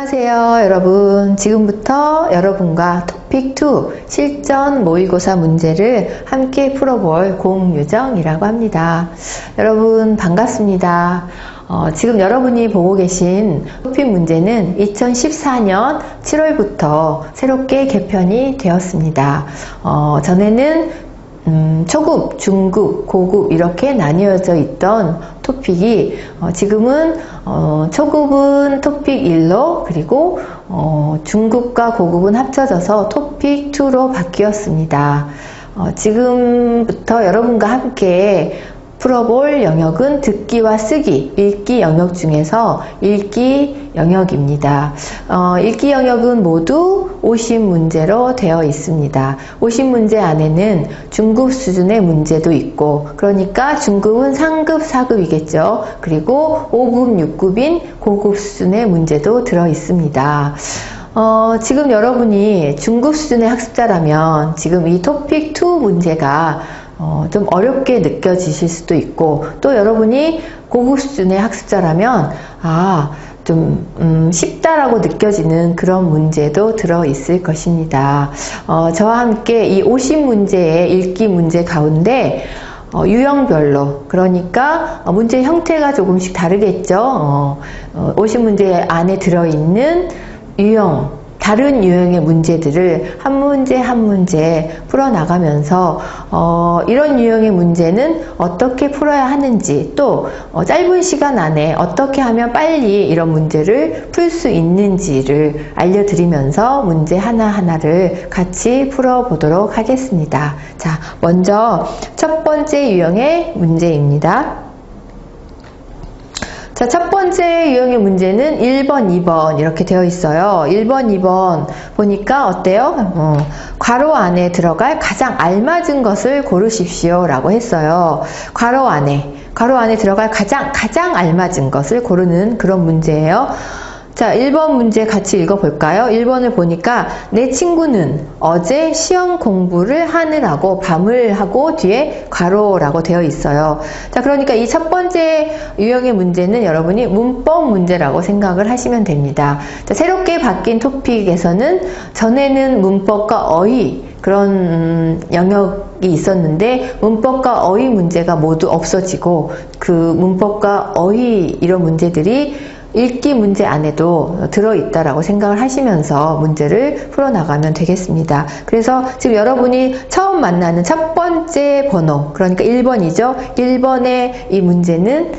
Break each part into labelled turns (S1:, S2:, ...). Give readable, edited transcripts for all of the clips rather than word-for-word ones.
S1: 안녕하세요 여러분. 지금부터 여러분과 토픽2 실전 모의고사 문제를 함께 풀어볼 공유정이라고 합니다. 여러분 반갑습니다. 지금 여러분이 보고 계신 토픽 문제는 2014년 7월부터 새롭게 개편이 되었습니다. 전에는 초급, 중급, 고급 이렇게 나뉘어져 있던 토픽이 지금은 초급은 토픽 1로 그리고 중급과 고급은 합쳐져서 토픽 2로 바뀌었습니다. 지금부터 여러분과 함께 풀어볼 영역은 듣기와 쓰기, 읽기 영역 중에서 읽기 영역입니다. 읽기 영역은 모두 50문제로 되어 있습니다. 50문제 안에는 중급 수준의 문제도 있고, 그러니까 중급은 3급, 4급이겠죠. 그리고 5급, 6급인 고급 수준의 문제도 들어 있습니다. 지금 여러분이 중급 수준의 학습자라면 지금 이 토픽 2 문제가 좀 어렵게 느껴지실 수도 있고, 또 여러분이 고급 수준의 학습자라면 좀 쉽다라고 느껴지는 그런 문제도 들어 있을 것입니다. 저와 함께 이 50문제의 읽기 문제 가운데 유형별로, 그러니까 문제 형태가 조금씩 다르겠죠. 50문제 안에 들어있는 유형, 다른 유형의 문제들을 한 문제 한 문제 풀어나가면서 이런 유형의 문제는 어떻게 풀어야 하는지, 또 짧은 시간 안에 어떻게 하면 빨리 이런 문제를 풀 수 있는지를 알려드리면서 문제 하나하나를 같이 풀어보도록 하겠습니다. 자, 먼저 첫 번째 유형의 문제입니다. 자, 첫 번째 유형의 문제는 1번, 2번 이렇게 되어 있어요. 1번, 2번 보니까 어때요? 괄호 안에 들어갈 가장 알맞은 것을 고르십시오 라고 했어요. 괄호 안에 들어갈 가장 알맞은 것을 고르는 그런 문제예요. 자, 1번 문제 같이 읽어볼까요? 1번을 보니까 내 친구는 어제 시험 공부를 하느라고 밤을 하고 뒤에 괄호라고 되어 있어요. 자, 그러니까 이 첫 번째 유형의 문제는 여러분이 문법 문제라고 생각을 하시면 됩니다. 자, 새롭게 바뀐 토픽에서는 전에는 문법과 어휘 그런 영역이 있었는데 문법과 어휘 문제가 모두 없어지고 그 문법과 어휘 이런 문제들이 읽기 문제 안에도 들어있다라고 생각을 하시면서 문제를 풀어나가면 되겠습니다. 그래서 지금 여러분이 처음 만나는 첫 번째 번호, 그러니까 1번이죠. 1번의 이 문제는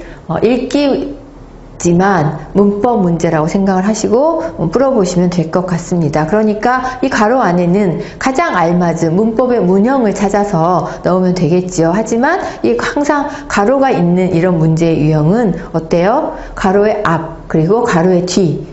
S1: 읽기지만 문법 문제라고 생각을 하시고 풀어보시면 될 것 같습니다. 그러니까 이 괄호 안에는 가장 알맞은 문법의 문형을 찾아서 넣으면 되겠지요. 하지만 이 항상 괄호가 있는 이런 문제의 유형은 어때요? 괄호의 앞 그리고 괄호의 뒤,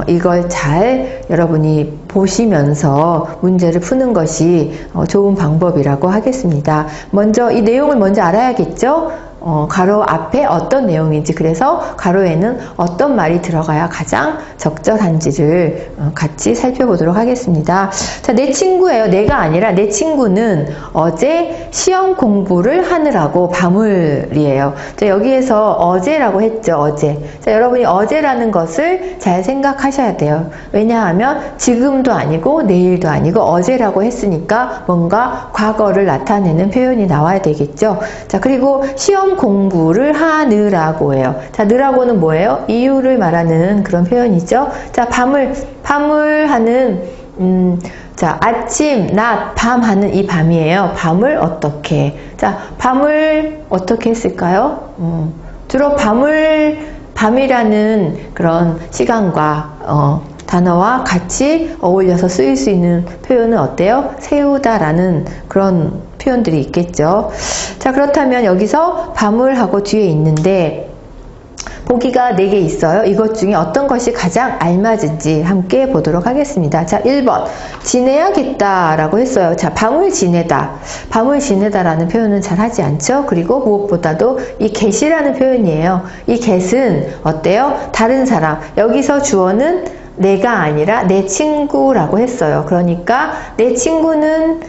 S1: 이걸 잘 여러분이 보시면서 문제를 푸는 것이 좋은 방법이라고 하겠습니다. 먼저 이 내용을 먼저 알아야겠죠? 괄호 앞에 어떤 내용인지, 그래서 괄호에는 어떤 말이 들어가야 가장 적절한지를 같이 살펴보도록 하겠습니다. 자, 내 친구예요. 내가 아니라 내 친구는 어제 시험 공부를 하느라고 밤을이에요. 자, 여기에서 어제라고 했죠. 어제. 자, 여러분이 어제라는 것을 잘 생각하셔야 돼요. 왜냐하면 지금도 아니고 내일도 아니고 어제라고 했으니까 뭔가 과거를 나타내는 표현이 나와야 되겠죠. 자, 그리고 시험 공부를 하느라고 해요. 자, 느라고는 뭐예요? 이유를 말하는 그런 표현이죠. 자, 밤을 하는, 자, 아침, 낮, 밤 하는 이 밤이에요. 밤을 어떻게. 자, 밤을 어떻게 했을까요? 주로 밤이라는 그런 시간과, 단어와 같이 어울려서 쓰일 수 있는 표현은 어때요? 세우다라는 그런 표현들이 있겠죠. 자, 그렇다면 여기서 밤을 하고 뒤에 있는데 보기가 4개 있어요. 이것 중에 어떤 것이 가장 알맞은지 함께 보도록 하겠습니다. 자, 1번 지내야겠다 라고 했어요. 자, 밤을 지내다 라는 표현은 잘 하지 않죠. 그리고 무엇보다도 이 get이라는 표현이에요. 이 get은 어때요? 다른 사람. 여기서 주어는 내가 아니라 내 친구라고 했어요. 그러니까 내 친구는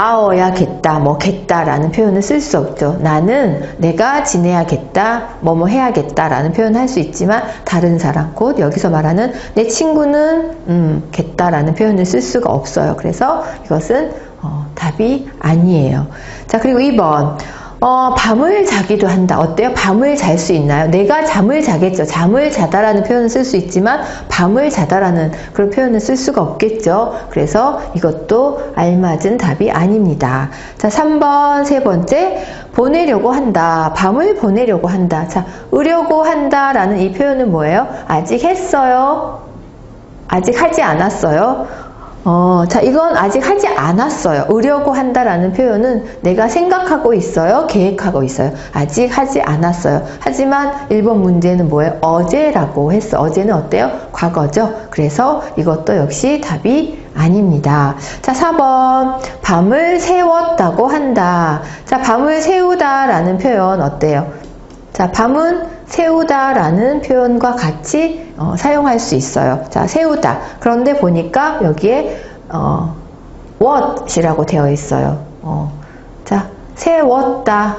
S1: 아어야겠다, 뭐 겠다라는 표현을 쓸 수 없죠. 나는 내가 지내야겠다, 뭐뭐 해야겠다라는 표현을 할 수 있지만 다른 사람, 곧 여기서 말하는 내 친구는 겠다라는 표현을 쓸 수가 없어요. 그래서 이것은 답이 아니에요. 자, 그리고 2번. 밤을 자기도 한다. 어때요? 밤을 잘 수 있나요? 내가 잠을 자겠죠. 잠을 자다라는 표현을 쓸 수 있지만 밤을 자다라는 그런 표현을 쓸 수가 없겠죠. 그래서 이것도 알맞은 답이 아닙니다. 자, 3번 세 번째. 보내려고 한다. 밤을 보내려고 한다. 자, 으려고 한다라는 이 표현은 뭐예요? 아직 했어요? 아직 하지 않았어요? 자, 이건 아직 하지 않았어요. 으려고 한다라는 표현은 내가 생각하고 있어요? 계획하고 있어요? 아직 하지 않았어요. 하지만 1번 문제는 뭐예요? 어제라고 했어. 어제는 어때요? 과거죠? 그래서 이것도 역시 답이 아닙니다. 자, 4번. 밤을 세웠다고 한다. 자, 밤을 세우다라는 표현 어때요? 자, 밤은 세우다라는 표현과 같이 사용할 수 있어요. 자, 세우다. 그런데 보니까 여기에 what이라고 되어 있어요. 자, 세웠다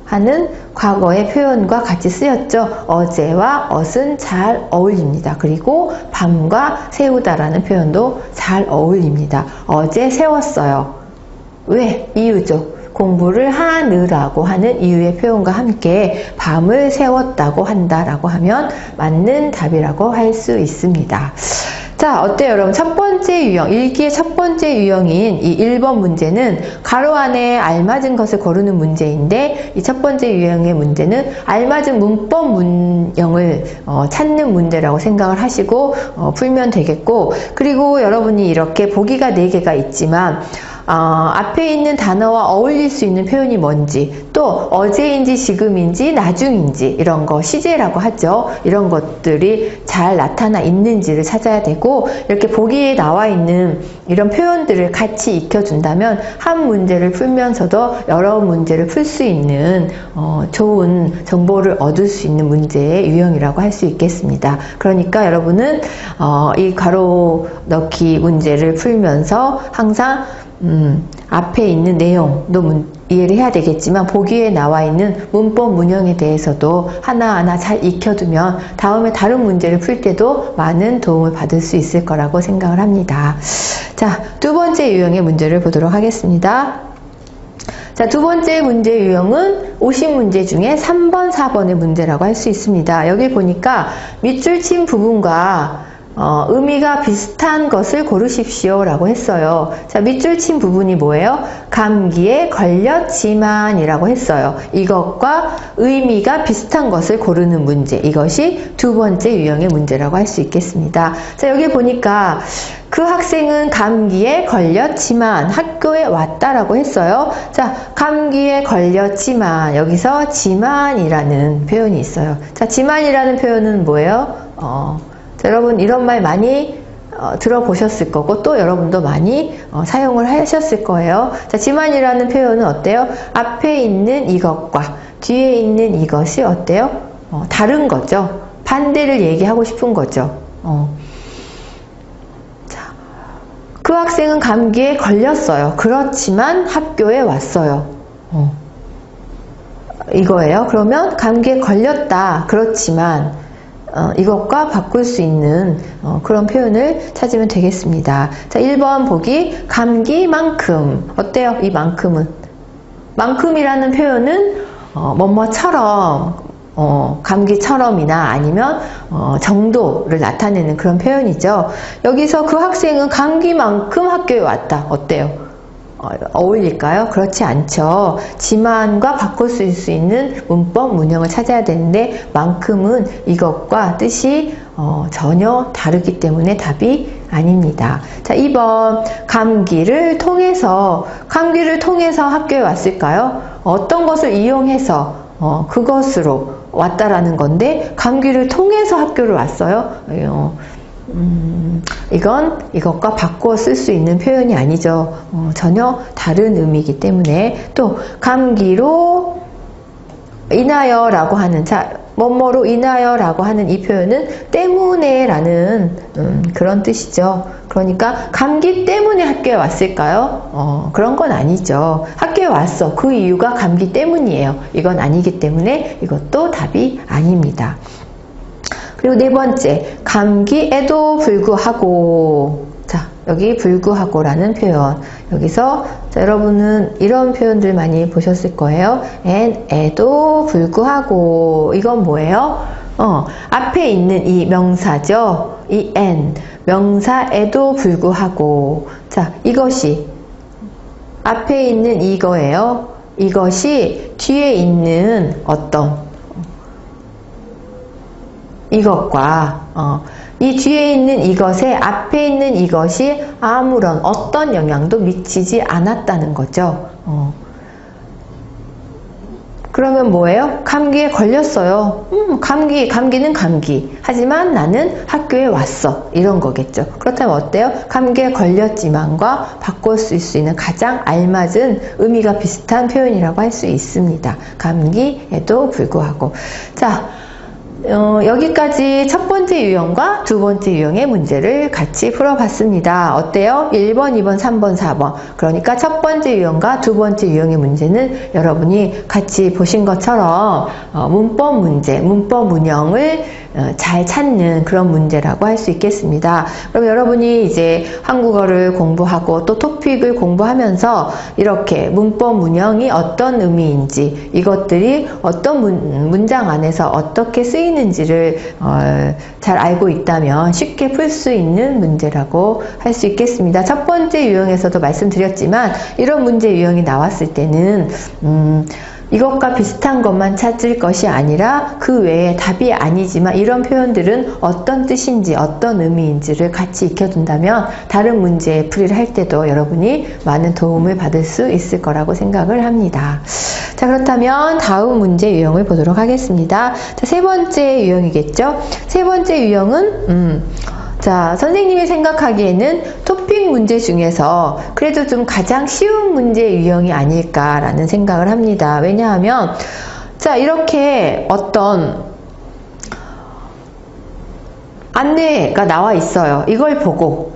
S1: 하는 과거의 표현과 같이 쓰였죠. 어제와 ot은 잘 어울립니다. 그리고 밤과 세우다라는 표현도 잘 어울립니다. 어제 세웠어요. 왜? 이유죠. 공부를 하느라고 하는 이유의 표현과 함께 밤을 세웠다고 한다라고 하면 맞는 답이라고 할 수 있습니다. 자, 어때요, 여러분? 첫 번째 유형, 일기의 첫 번째 유형인 이 1번 문제는 가로 안에 알맞은 것을 고르는 문제인데 이 첫 번째 유형의 문제는 알맞은 문법 문형을 찾는 문제라고 생각을 하시고 풀면 되겠고, 그리고 여러분이 이렇게 보기가 4개가 있지만 앞에 있는 단어와 어울릴 수 있는 표현이 뭔지, 또 어제인지 지금인지 나중인지 이런 거 시제라고 하죠. 이런 것들이 잘 나타나 있는지를 찾아야 되고, 이렇게 보기에 나와 있는 이런 표현들을 같이 익혀준다면 한 문제를 풀면서도 여러 문제를 풀 수 있는 좋은 정보를 얻을 수 있는 문제의 유형이라고 할 수 있겠습니다. 그러니까 여러분은 이 가로 넣기 문제를 풀면서 항상 앞에 있는 내용도 이해를 해야 되겠지만 보기에 나와 있는 문법 문형에 대해서도 하나하나 잘 익혀두면 다음에 다른 문제를 풀 때도 많은 도움을 받을 수 있을 거라고 생각을 합니다. 자, 두 번째 유형의 문제를 보도록 하겠습니다. 자, 두 번째 문제 유형은 50문제 중에 3번, 4번의 문제라고 할 수 있습니다. 여기 보니까 밑줄 친 부분과 의미가 비슷한 것을 고르십시오 라고 했어요. 자, 밑줄 친 부분이 뭐예요? 감기에 걸렸지만 이라고 했어요. 이것과 의미가 비슷한 것을 고르는 문제, 이것이 두 번째 유형의 문제라고 할 수 있겠습니다. 자, 여기 보니까 그 학생은 감기에 걸렸지만 학교에 왔다라고 했어요. 자, 감기에 걸렸지만 여기서 지만이라는 표현이 있어요. 자, 지만이라는 표현은 뭐예요? 자, 여러분 이런 말 많이 들어보셨을 거고 또 여러분도 많이 사용을 하셨을 거예요. 자, 지만이라는 표현은 어때요? 앞에 있는 이것과 뒤에 있는 이것이 어때요? 다른 거죠. 반대를 얘기하고 싶은 거죠. 자, 그 학생은 감기에 걸렸어요. 그렇지만 학교에 왔어요. 이거예요. 그러면 감기에 걸렸다. 그렇지만 이것과 바꿀 수 있는 그런 표현을 찾으면 되겠습니다. 자, 1번 보기 감기만큼. 어때요? 이 만큼은? 만큼이라는 표현은 뭐뭐처럼, 감기처럼이나 아니면 정도를 나타내는 그런 표현이죠. 여기서 그 학생은 감기만큼 학교에 왔다. 어때요? 어울릴까요? 그렇지 않죠. 지만과 바꿀 수 있는 문법 문형을 찾아야 되는데 만큼은 이것과 뜻이 전혀 다르기 때문에 답이 아닙니다. 자, 2번 감기를 통해서 학교에 왔을까요? 어떤 것을 이용해서 그것으로 왔다라는 건데 감기를 통해서 학교를 왔어요? 이건 이것과 바꿔 쓸 수 있는 표현이 아니죠. 전혀 다른 의미이기 때문에. 또 감기로 인하여 라고 하는, 자, 뭐뭐로 인하여 라고 하는 이 표현은 때문에 라는 그런 뜻이죠. 그러니까 감기 때문에 학교에 왔을까요? 그런 건 아니죠. 학교에 왔어. 그 이유가 감기 때문이에요. 이건 아니기 때문에 이것도 답이 아닙니다. 그리고 네 번째, 감기에도 불구하고. 자, 여기 불구하고라는 표현. 여기서 자, 여러분은 이런 표현들 많이 보셨을 거예요. 에도 불구하고. 이건 뭐예요? 앞에 있는 이 명사죠. 이 명사에도 불구하고. 자, 이것이 앞에 있는 이거예요. 이것이 뒤에 있는 어떤 이것과 이 뒤에 있는 이것에 앞에 있는 이것이 아무런 어떤 영향도 미치지 않았다는 거죠. 그러면 뭐예요? 감기에 걸렸어요. 감기는 감기. 하지만 나는 학교에 왔어. 이런 거겠죠. 그렇다면 어때요? 감기에 걸렸지만과 바꿀 수 있는 가장 알맞은 의미가 비슷한 표현이라고 할 수 있습니다. 감기에도 불구하고. 자, 여기까지 첫 번째 유형과 두 번째 유형의 문제를 같이 풀어봤습니다. 어때요? 1번, 2번, 3번, 4번. 그러니까 첫 번째 유형과 두 번째 유형의 문제는 여러분이 같이 보신 것처럼 문법 문제, 문법 문형을 잘 찾는 그런 문제라고 할 수 있겠습니다. 그럼 여러분이 이제 한국어를 공부하고 또 토픽을 공부하면서 이렇게 문법 문형이 어떤 의미인지 이것들이 어떤 문장 안에서 어떻게 쓰이는지를 잘 알고 있다면 쉽게 풀 수 있는 문제라고 할 수 있겠습니다. 첫 번째 유형에서도 말씀드렸지만 이런 문제 유형이 나왔을 때는 이것과 비슷한 것만 찾을 것이 아니라 그 외에 답이 아니지만 이런 표현들은 어떤 뜻인지 어떤 의미인지를 같이 익혀둔다면 다른 문제 풀이를 할 때도 여러분이 많은 도움을 받을 수 있을 거라고 생각을 합니다. 자, 그렇다면 다음 문제 유형을 보도록 하겠습니다. 자, 세 번째 유형이겠죠? 세 번째 유형은 자, 선생님이 생각하기에는 토픽 문제 중에서 그래도 좀 가장 쉬운 문제 유형이 아닐까라는 생각을 합니다. 왜냐하면 자, 이렇게 어떤 안내가 나와 있어요. 이걸 보고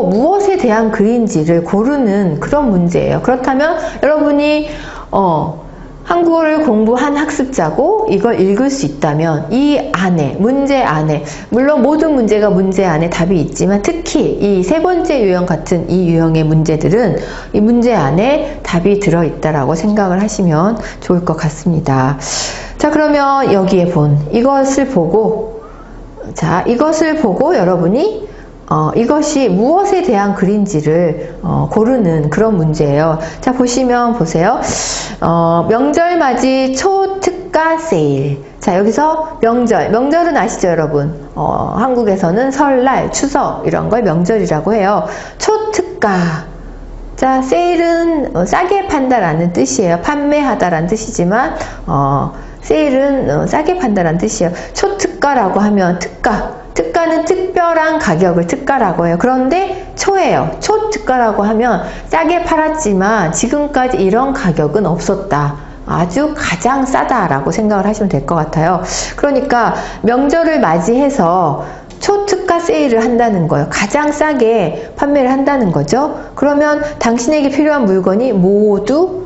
S1: 무엇에 대한 글인지를 고르는 그런 문제예요. 그렇다면 여러분이 한국어를 공부한 학습자고 이걸 읽을 수 있다면 이 안에, 문제 안에, 물론 모든 문제가 문제 안에 답이 있지만 특히 이 세 번째 유형 같은 이 유형의 문제들은 이 문제 안에 답이 들어있다라고 생각을 하시면 좋을 것 같습니다. 자, 그러면 여기에 이것을 보고 여러분이 이것이 무엇에 대한 글인지를 고르는 그런 문제예요. 자, 보세요. 명절맞이 초특가 세일. 자, 여기서 명절은 아시죠, 여러분? 한국에서는 설날, 추석 이런 걸 명절이라고 해요. 초특가. 자, 세일은 싸게 판다라는 뜻이에요. 판매하다라는 뜻이지만 세일은 싸게 판다라는 뜻이에요. 초특가라고 하면 특가는 특별한 가격을 특가라고 해요. 그런데 초예요. 초특가라고 하면 싸게 팔았지만 지금까지 이런 가격은 없었다. 아주 가장 싸다라고 생각을 하시면 될 것 같아요. 그러니까 명절을 맞이해서 초특가 세일을 한다는 거예요. 가장 싸게 판매를 한다는 거죠. 그러면 당신에게 필요한 물건이 모두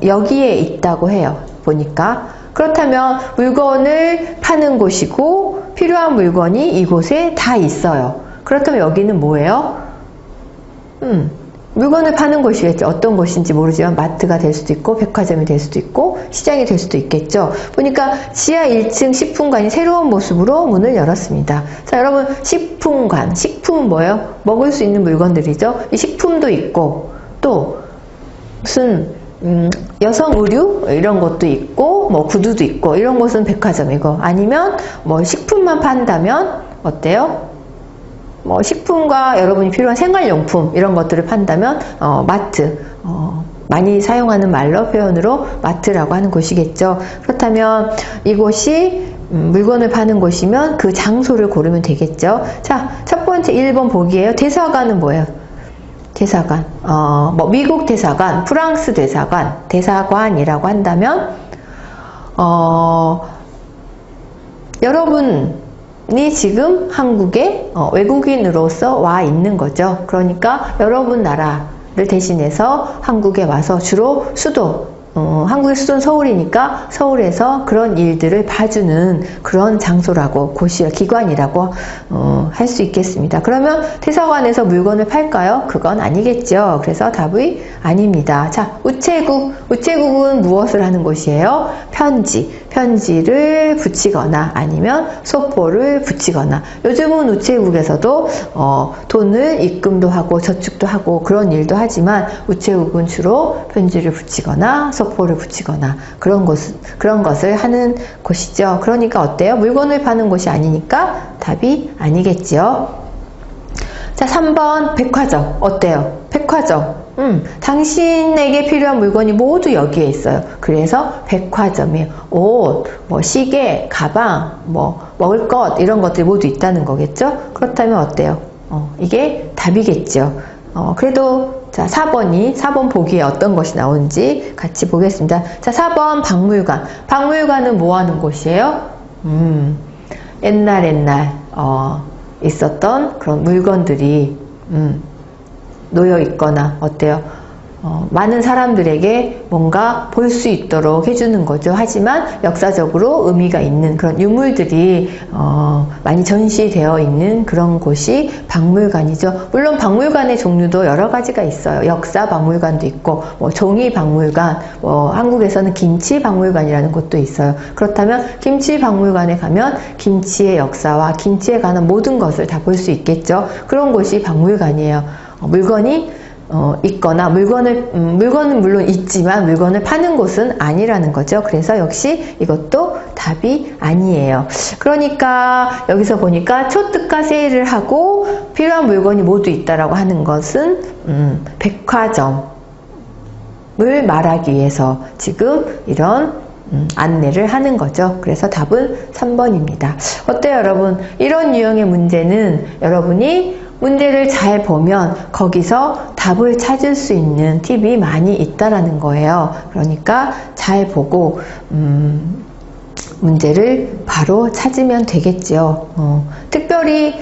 S1: 여기에 있다고 해요. 보니까. 그렇다면 물건을 파는 곳이고 필요한 물건이 이곳에 다 있어요. 그렇다면 여기는 뭐예요? 물건을 파는 곳이겠죠. 어떤 곳인지 모르지만 마트가 될 수도 있고 백화점이 될 수도 있고 시장이 될 수도 있겠죠. 보니까 지하 1층 식품관이 새로운 모습으로 문을 열었습니다. 자, 여러분, 식품관, 식품은 뭐예요? 먹을 수 있는 물건들이죠. 이 식품도 있고 또 무슨 여성 의류 이런 것도 있고 뭐 구두도 있고 이런 곳은 백화점이고 아니면 뭐 식품만 판다면 어때요? 뭐 식품과 여러분이 필요한 생활용품 이런 것들을 판다면 마트, 많이 사용하는 말로 표현으로 마트라고 하는 곳이겠죠. 그렇다면 이곳이 물건을 파는 곳이면 그 장소를 고르면 되겠죠. 자, 첫 번째 1번 보기예요. 대사관은 뭐예요? 대사관, 뭐 미국 대사관, 프랑스 대사관이라고 한다면 여러분이 지금 한국에 외국인으로서 와 있는 거죠. 그러니까 여러분 나라를 대신해서 한국에 와서 주로 한국의 수도는 서울이니까 서울에서 그런 일들을 봐주는 그런 장소라고, 기관이라고 할 수 있겠습니다. 그러면 대사관에서 물건을 팔까요? 그건 아니겠죠. 그래서 답이 아닙니다. 자, 우체국은 무엇을 하는 곳이에요? 편지를 붙이거나 아니면 소포를 붙이거나, 요즘은 우체국에서도 돈을 입금도 하고 저축도 하고 그런 일도 하지만 우체국은 주로 편지를 붙이거나 소포를 붙이거나 그런 것을 하는 곳이죠. 그러니까 어때요? 물건을 파는 곳이 아니니까 답이 아니겠지요. 자, 3번 백화점 어때요? 백화점. 당신에게 필요한 물건이 모두 여기에 있어요. 그래서 백화점이에요. 옷, 시계, 가방, 먹을 것, 이런 것들이 모두 있다는 거겠죠? 그렇다면 어때요? 이게 답이겠죠. 그래도 자, 4번 보기에 어떤 것이 나오는지 같이 보겠습니다. 자, 4번 박물관. 박물관은 뭐 하는 곳이에요? 옛날 있었던 그런 물건들이 놓여 있거나 어때요? 많은 사람들에게 뭔가 볼 수 있도록 해주는 거죠. 하지만 역사적으로 의미가 있는 그런 유물들이 많이 전시되어 있는 그런 곳이 박물관이죠. 물론 박물관의 종류도 여러 가지가 있어요. 역사 박물관도 있고 종이 박물관, 한국에서는 김치 박물관이라는 곳도 있어요. 그렇다면 김치 박물관에 가면 김치의 역사와 김치에 관한 모든 것을 다 볼 수 있겠죠. 그런 곳이 박물관이에요. 물건이 있거나 물건은 물론 있지만 물건을 파는 곳은 아니라는 거죠. 그래서 역시 이것도 답이 아니에요. 그러니까 여기서 보니까 초특가 세일을 하고 필요한 물건이 모두 있다라고 하는 것은 백화점을 말하기 위해서 지금 이런 안내를 하는 거죠. 그래서 답은 3번입니다. 어때요, 여러분? 이런 유형의 문제는 여러분이 문제를 잘 보면 거기서 답을 찾을 수 있는 팁이 많이 있다라는 거예요. 그러니까 잘 보고 문제를 바로 찾으면 되겠죠. 특별히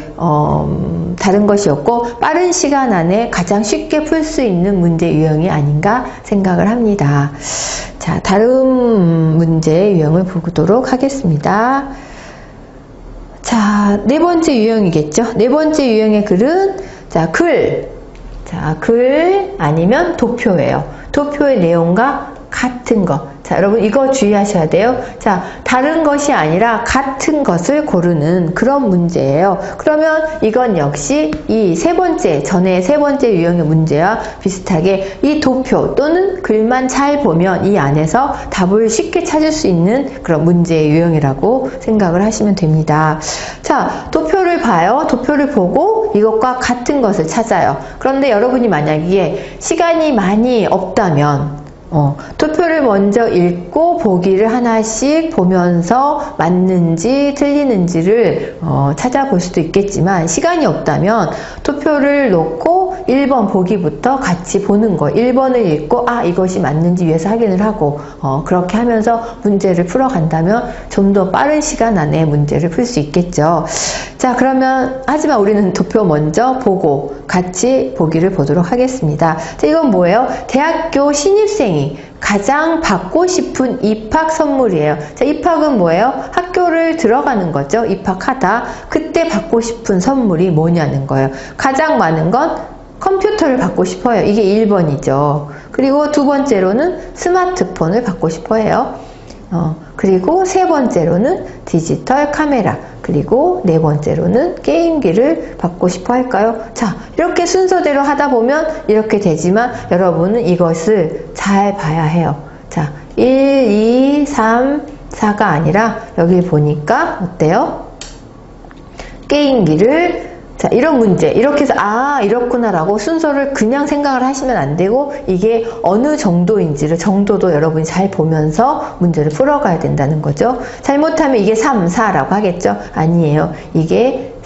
S1: 다른 것이 없고 빠른 시간 안에 가장 쉽게 풀 수 있는 문제 유형이 아닌가 생각을 합니다. 자, 다른 문제 유형을 보도록 하겠습니다. 자, 네 번째 유형이겠죠. 네 번째 유형의 글은 글 아니면 도표예요. 도표의 내용과 같은 것. 자, 여러분 이거 주의하셔야 돼요. 자, 다른 것이 아니라 같은 것을 고르는 그런 문제예요. 그러면 이건 역시 이 전에 세 번째 유형의 문제와 비슷하게 이 도표 또는 글만 잘 보면 이 안에서 답을 쉽게 찾을 수 있는 그런 문제의 유형이라고 생각을 하시면 됩니다. 자, 도표를 봐요. 도표를 보고 이것과 같은 것을 찾아요. 그런데 여러분이 만약에 시간이 많이 없다면 도표를 먼저 읽고 보기를 하나씩 보면서 맞는지 틀리는지를 찾아볼 수도 있겠지만, 시간이 없다면 도표를 놓고 1번 보기부터 같이 보는 거, 1번을 읽고 이것이 맞는지 위해서 확인을 하고 그렇게 하면서 문제를 풀어간다면 좀 더 빠른 시간 안에 문제를 풀 수 있겠죠. 자, 그러면 하지만 우리는 도표 먼저 보고 같이 보기를 보도록 하겠습니다. 자, 이건 뭐예요? 대학교 신입생이 가장 받고 싶은 입학 선물이에요. 자, 입학은 뭐예요? 학교를 들어가는 거죠. 입학하다. 그때 받고 싶은 선물이 뭐냐는 거예요. 가장 많은 건 컴퓨터를 받고 싶어요. 이게 1번이죠. 그리고 두 번째로는 스마트폰을 받고 싶어해요. 그리고 세 번째로는 디지털 카메라, 그리고 네 번째로는 게임기를 받고 싶어 할까요? 자, 이렇게 순서대로 하다 보면 이렇게 되지만 여러분은 이것을 잘 봐야 해요. 자, 1, 2, 3, 4가 아니라 여기 보니까 어때요? 게임기를, 자, 이런 문제, 이렇게 해서 이렇구나 라고 순서를 그냥 생각을 하시면 안 되고, 이게 어느 정도인지를, 정도도 여러분이 잘 보면서 문제를 풀어가야 된다는 거죠. 잘못하면 이게 3, 4라고 하겠죠? 아니에요. 이게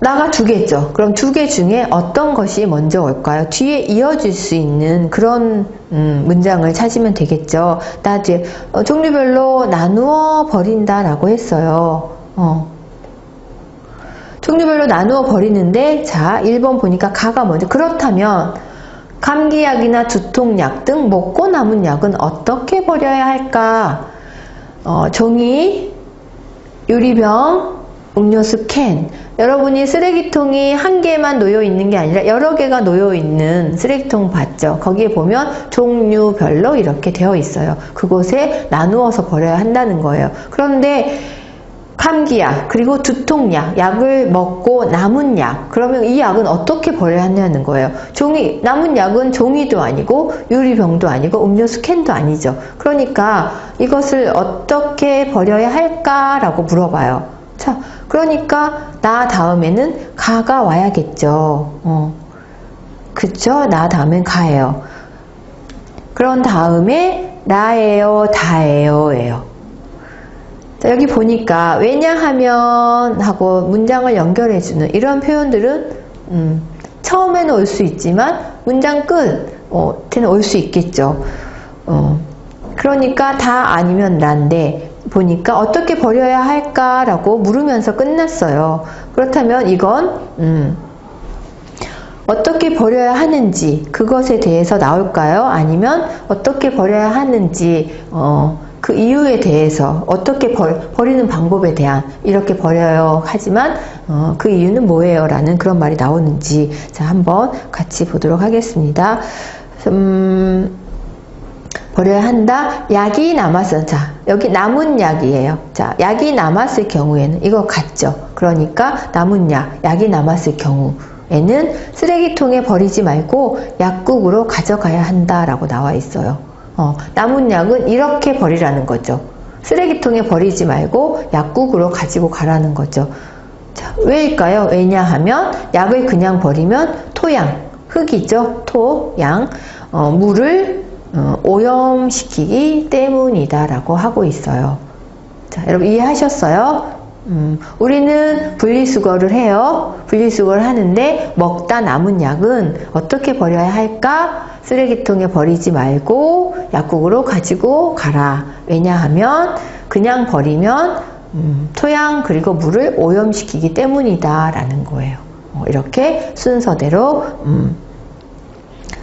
S1: 나가 두 개죠. 그럼 두 개 중에 어떤 것이 먼저 올까요? 뒤에 이어질 수 있는 그런 문장을 찾으면 되겠죠. 나 뒤에 종류별로 나누어 버린다라고 했어요. 종류별로 나누어 버리는데, 자, 1번 보니까 가가 먼저. 그렇다면 감기약이나 두통약 등 먹고 남은 약은 어떻게 버려야 할까? 종이, 유리병, 음료수 캔. 여러분이 쓰레기통이 한 개만 놓여 있는 게 아니라 여러 개가 놓여 있는 쓰레기통 봤죠? 거기에 보면 종류별로 이렇게 되어 있어요. 그곳에 나누어서 버려야 한다는 거예요. 그런데 감기약, 그리고 두통약, 약을 먹고 남은 약, 그러면 이 약은 어떻게 버려야 한다는 거예요. 남은 약은 종이도 아니고 유리병도 아니고 음료수 캔도 아니죠. 그러니까 이것을 어떻게 버려야 할까라고 물어봐요. 자, 그러니까 나 다음에는 가가 와야겠죠. 그쵸? 나 다음엔 가예요. 그런 다음에 나예요, 다예요, 예요. 자, 여기 보니까 왜냐하면 하고 문장을 연결해주는 이런 표현들은 처음에는 올 수 있지만 문장 끝에는 올 수 있겠죠. 그러니까 다 아니면 난데 보니까 어떻게 버려야 할까라고 물으면서 끝났어요. 그렇다면 이건 어떻게 버려야 하는지 그것에 대해서 나올까요? 아니면 어떻게 버려야 하는지 그 이유에 대해서 어떻게 버리는 방법에 대한 이렇게 버려요 하지만 그 이유는 뭐예요? 라는 그런 말이 나오는지 자 한번 같이 보도록 하겠습니다. 버려야 한다. 약이 남았어. 자 여기 남은 약이에요. 자 약이 남았을 경우에는 이거 같죠. 그러니까 남은 약이 남았을 경우에는 쓰레기통에 버리지 말고 약국으로 가져가야 한다라고 나와 있어요. 남은 약은 이렇게 버리라는 거죠. 쓰레기통에 버리지 말고 약국으로 가지고 가라는 거죠. 자, 왜일까요? 왜냐하면 약을 그냥 버리면 토양, 흙이죠. 토양, 물을 오염시키기 때문이다 라고 하고 있어요. 자, 여러분 이해하셨어요? 우리는 분리수거를 해요. 분리수거를 하는데 먹다 남은 약은 어떻게 버려야 할까? 쓰레기통에 버리지 말고 약국으로 가지고 가라. 왜냐하면 그냥 버리면 토양 그리고 물을 오염시키기 때문이다 라는 거예요. 이렇게 순서대로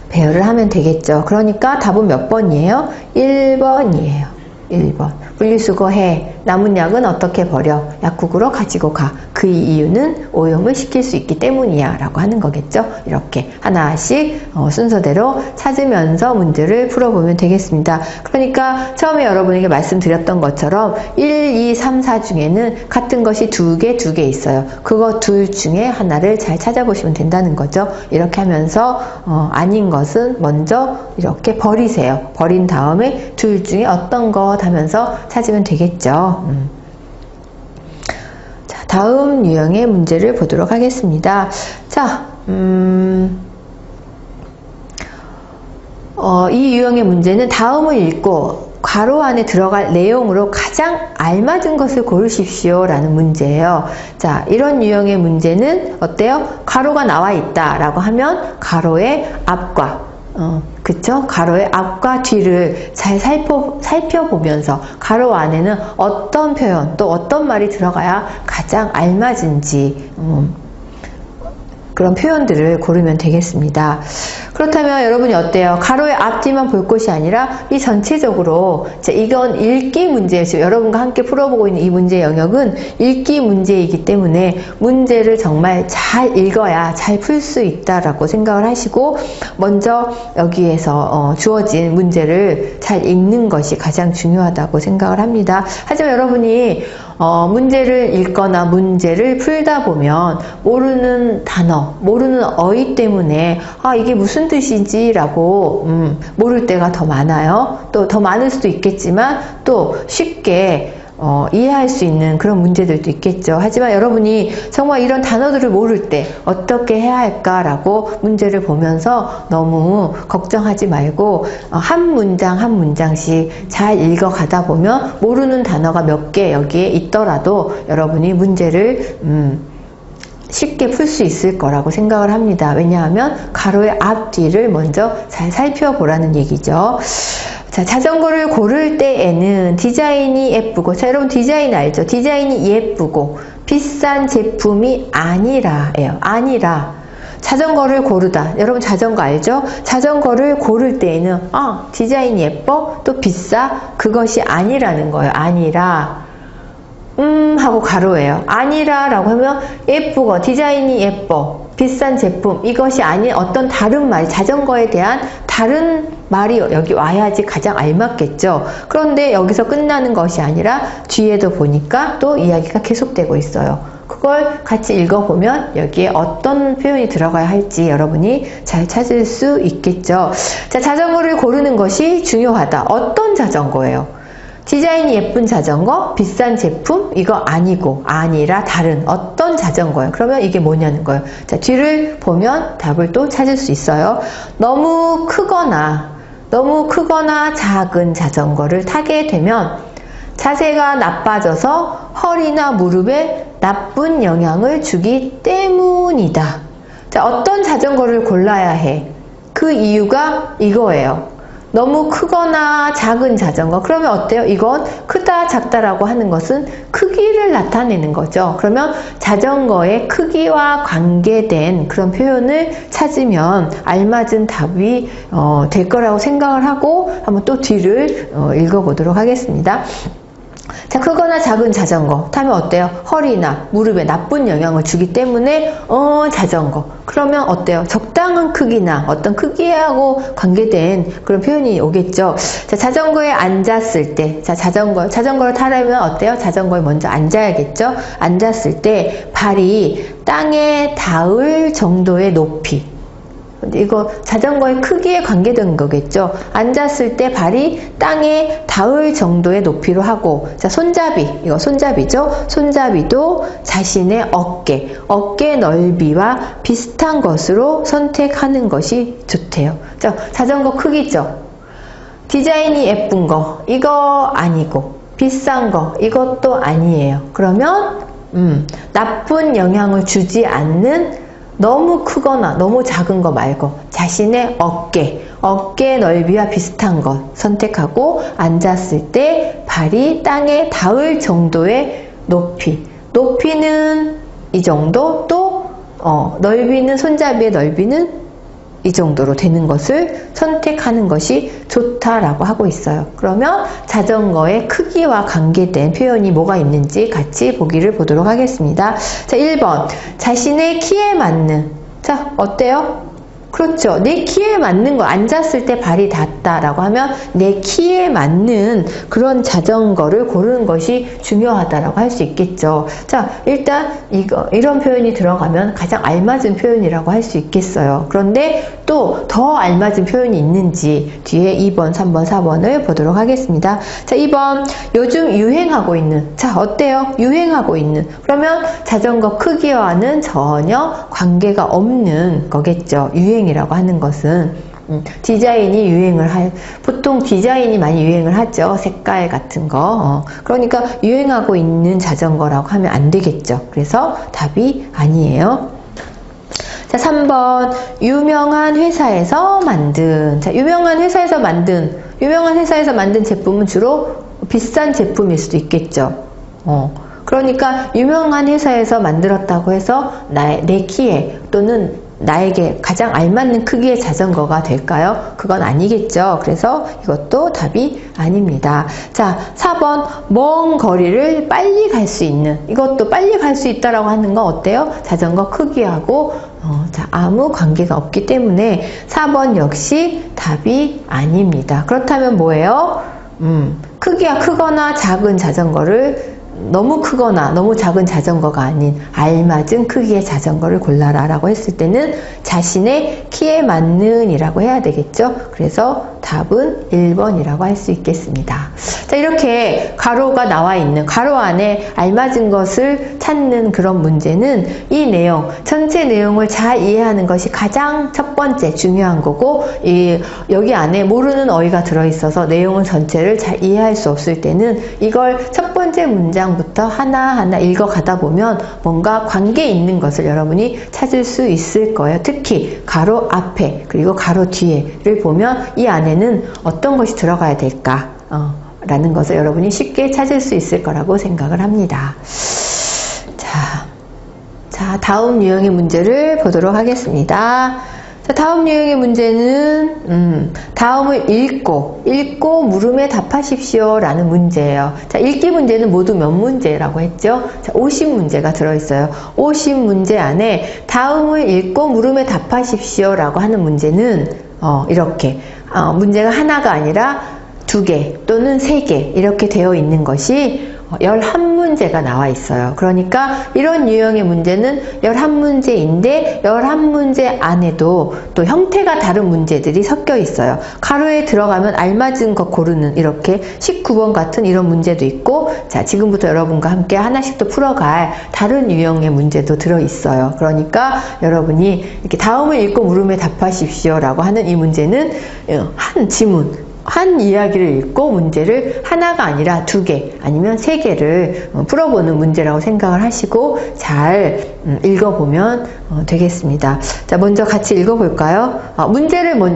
S1: 배열을 하면 되겠죠. 그러니까 답은 몇 번이에요? 1번이에요. 1번. 분리수거해. 남은 약은 어떻게 버려? 약국으로 가지고 가. 그 이유는 오염을 시킬 수 있기 때문이야 라고 하는 거겠죠. 이렇게 하나씩 순서대로 찾으면서 문제를 풀어보면 되겠습니다. 그러니까 처음에 여러분에게 말씀드렸던 것처럼 1, 2, 3, 4 중에는 같은 것이 두 개 있어요. 그거 둘 중에 하나를 잘 찾아보시면 된다는 거죠. 이렇게 하면서 아닌 것은 먼저 이렇게 버리세요. 버린 다음에 둘 중에 어떤 것 하면서 찾으면 되겠죠. 자, 다음 유형의 문제를 보도록 하겠습니다. 자, 이 유형의 문제는 다음을 읽고 괄호 안에 들어갈 내용으로 가장 알맞은 것을 고르십시오 라는 문제예요. 자, 이런 유형의 문제는 어때요? 괄호가 나와 있다 라고 하면 괄호의 앞과 그쵸? 괄호의 앞과 뒤를 잘 살펴보면서 괄호 안에는 어떤 표현 또 어떤 말이 들어가야 가장 알맞은지 그런 표현들을 고르면 되겠습니다. 그렇다면 여러분이 어때요? 괄호의 앞뒤만 볼 것이 아니라 이 전체적으로 이건 읽기 문제예요. 지금 여러분과 함께 풀어보고 있는 이 문제 영역은 읽기 문제이기 때문에 문제를 정말 잘 읽어야 잘 풀 수 있다라고 생각을 하시고 먼저 여기에서 주어진 문제를 잘 읽는 것이 가장 중요하다고 생각을 합니다. 하지만 여러분이 문제를 읽거나 문제를 풀다 보면 모르는 단어, 모르는 어휘 때문에 이게 무슨 뜻이지? 라고 모를 때가 더 많아요. 또 더 많을 수도 있겠지만 또 쉽게 이해할 수 있는 그런 문제들도 있겠죠. 하지만 여러분이 정말 이런 단어들을 모를 때 어떻게 해야 할까라고 문제를 보면서 너무 걱정하지 말고 한 문장 한 문장씩 잘 읽어가다 보면 모르는 단어가 몇 개 여기에 있더라도 여러분이 문제를 쉽게 풀 수 있을 거라고 생각을 합니다. 왜냐하면 가로의 앞뒤를 먼저 잘 살펴보라는 얘기죠. 자, 자전거를 고를 때에는 디자인이 예쁘고, 자, 여러분 디자인 알죠? 디자인이 예쁘고 비싼 제품이 아니라예요. 아니라. 자전거를 고르다. 여러분 자전거 알죠? 자전거를 고를 때에는 디자인이 예뻐? 또 비싸? 그것이 아니라는 거예요. 아니라. 하고 가로예요. 아니라 라고 하면 예쁘고 디자인이 예뻐 비싼 제품 이것이 아닌 어떤 다른 말 자전거에 대한 다른 말이 여기 와야지 가장 알맞겠죠. 그런데 여기서 끝나는 것이 아니라 뒤에도 보니까 또 이야기가 계속되고 있어요. 그걸 같이 읽어보면 여기에 어떤 표현이 들어가야 할지 여러분이 잘 찾을 수 있겠죠. 자, 자전거를 고르는 것이 중요하다. 어떤 자전거예요? 디자인이 예쁜 자전거, 비싼 제품, 이거 아니고, 아니라 다른 어떤 자전거예요. 그러면 이게 뭐냐는 거예요. 자, 뒤를 보면 답을 또 찾을 수 있어요. 너무 크거나 작은 자전거를 타게 되면 자세가 나빠져서 허리나 무릎에 나쁜 영향을 주기 때문이다. 자, 어떤 자전거를 골라야 해? 그 이유가 이거예요. 너무 크거나 작은 자전거. 그러면 어때요? 이건 크다 작다라고 하는 것은 크기를 나타내는 거죠. 그러면 자전거의 크기와 관계된 그런 표현을 찾으면 알맞은 답이 될 거라고 생각을 하고 한번 또 뒤를 읽어보도록 하겠습니다. 자, 크거나 작은 자전거 타면 어때요? 허리나 무릎에 나쁜 영향을 주기 때문에 자전거. 그러면 어때요? 적당한 크기나 어떤 크기하고 관계된 그런 표현이 오겠죠. 자, 자전거에 앉았을 때, 자, 자전거를 타려면 어때요? 자전거에 먼저 앉아야겠죠. 앉았을 때 발이 땅에 닿을 정도의 높이. 이거 자전거의 크기에 관계된 거겠죠. 앉았을 때 발이 땅에 닿을 정도의 높이로 하고, 자, 손잡이, 이거 손잡이죠. 손잡이도 자신의 어깨 넓이와 비슷한 것으로 선택하는 것이 좋대요. 자, 자전거 크기죠. 디자인이 예쁜 거, 이거 아니고, 비싼 거, 이것도 아니에요. 그러면 나쁜 영향을 주지 않는 너무 크거나 너무 작은 거 말고 자신의 어깨 넓이와 비슷한 것 선택하고 앉았을 때 발이 땅에 닿을 정도의 높이는 이 정도, 또 넓이는 손잡이의 넓이는 이 정도로 되는 것을 선택하는 것이 좋다라고 하고 있어요. 그러면 자전거의 크기와 관계된 표현이 뭐가 있는지 같이 보기를 보도록 하겠습니다. 자, 1번. 자신의 키에 맞는. 자, 어때요? 그렇죠. 내 키에 맞는 거, 앉았을 때 발이 닿다라고 하면 내 키에 맞는 그런 자전거를 고르는 것이 중요하다라고 할 수 있겠죠. 자, 일단 이런 표현이 들어가면 가장 알맞은 표현이라고 할 수 있겠어요. 그런데 또 더 알맞은 표현이 있는지 뒤에 2번, 3번, 4번을 보도록 하겠습니다. 자, 2번. 요즘 유행하고 있는. 자, 어때요? 유행하고 있는. 그러면 자전거 크기와는 전혀 관계가 없는 거겠죠. 유행이라고 하는 것은 디자인이 보통 디자인이 많이 유행을 하죠. 색깔 같은 거. 그러니까 유행하고 있는 자전거라고 하면 안 되겠죠. 그래서 답이 아니에요. 자, 3번. 유명한 회사에서 만든. 자, 유명한 회사에서 만든 제품은 주로 비싼 제품일 수도 있겠죠. 그러니까 유명한 회사에서 만들었다고 해서 내 키에 또는 나에게 가장 알맞는 크기의 자전거가 될까요? 그건 아니겠죠. 그래서 이것도 답이 아닙니다. 자, 4번. 먼 거리를 빨리 갈 수 있는. 이것도 빨리 갈 수 있다라고 하는 건 어때요? 자전거 크기하고 아무 관계가 없기 때문에 4번 역시 답이 아닙니다. 그렇다면 뭐예요? 크기가 크거나 작은 자전거를 너무 크거나 너무 작은 자전거가 아닌 알맞은 크기의 자전거를 골라라 라고 했을 때는 자신의 키에 맞는 이라고 해야 되겠죠. 그래서 답은 1번이라고 할 수 있겠습니다. 자, 이렇게 가로가 나와 있는 가로 안에 알맞은 것을 찾는 그런 문제는 이 내용, 전체 내용을 잘 이해하는 것이 가장 첫 번째 중요한 거고, 여기 안에 모르는 어휘가 들어있어서 내용을 전체를 잘 이해할 수 없을 때는 이걸 첫 번째 문장 문장부터 하나하나 읽어가다 보면 뭔가 관계 있는 것을 여러분이 찾을 수 있을 거예요. 특히 가로 앞에 그리고 가로 뒤에를 보면 이 안에는 어떤 것이 들어가야 될까 라는 것을 여러분이 쉽게 찾을 수 있을 거라고 생각을 합니다. 자, 다음 유형의 문제를 보도록 하겠습니다. 자, 다음 유형의 문제는 다음을 읽고 물음에 답하십시오 라는 문제예요. 자, 읽기 문제는 모두 몇 문제라고 했죠? 자, 50문제가 들어있어요. 50문제 안에 다음을 읽고 물음에 답하십시오 라고 하는 문제는 이렇게 문제가 하나가 아니라 2개 또는 3개 이렇게 되어 있는 것이 11문제가 나와 있어요. 그러니까 이런 유형의 문제는 11문제인데 11문제 안에도 또 형태가 다른 문제들이 섞여 있어요. 가로에 들어가면 알맞은 것 고르는 이렇게 19번 같은 이런 문제도 있고, 자, 지금부터 여러분과 함께 하나씩 또 풀어갈 다른 유형의 문제도 들어 있어요. 그러니까 여러분이 이렇게 다음을 읽고 물음에 답하십시오 라고 하는 이 문제는 한 지문, 한 이야기를 읽고 문제를 하나가 아니라 2개 아니면 3개를 풀어보는 문제라고 생각을 하시고 잘 읽어보면 되겠습니다. 자, 먼저 같이 읽어볼까요?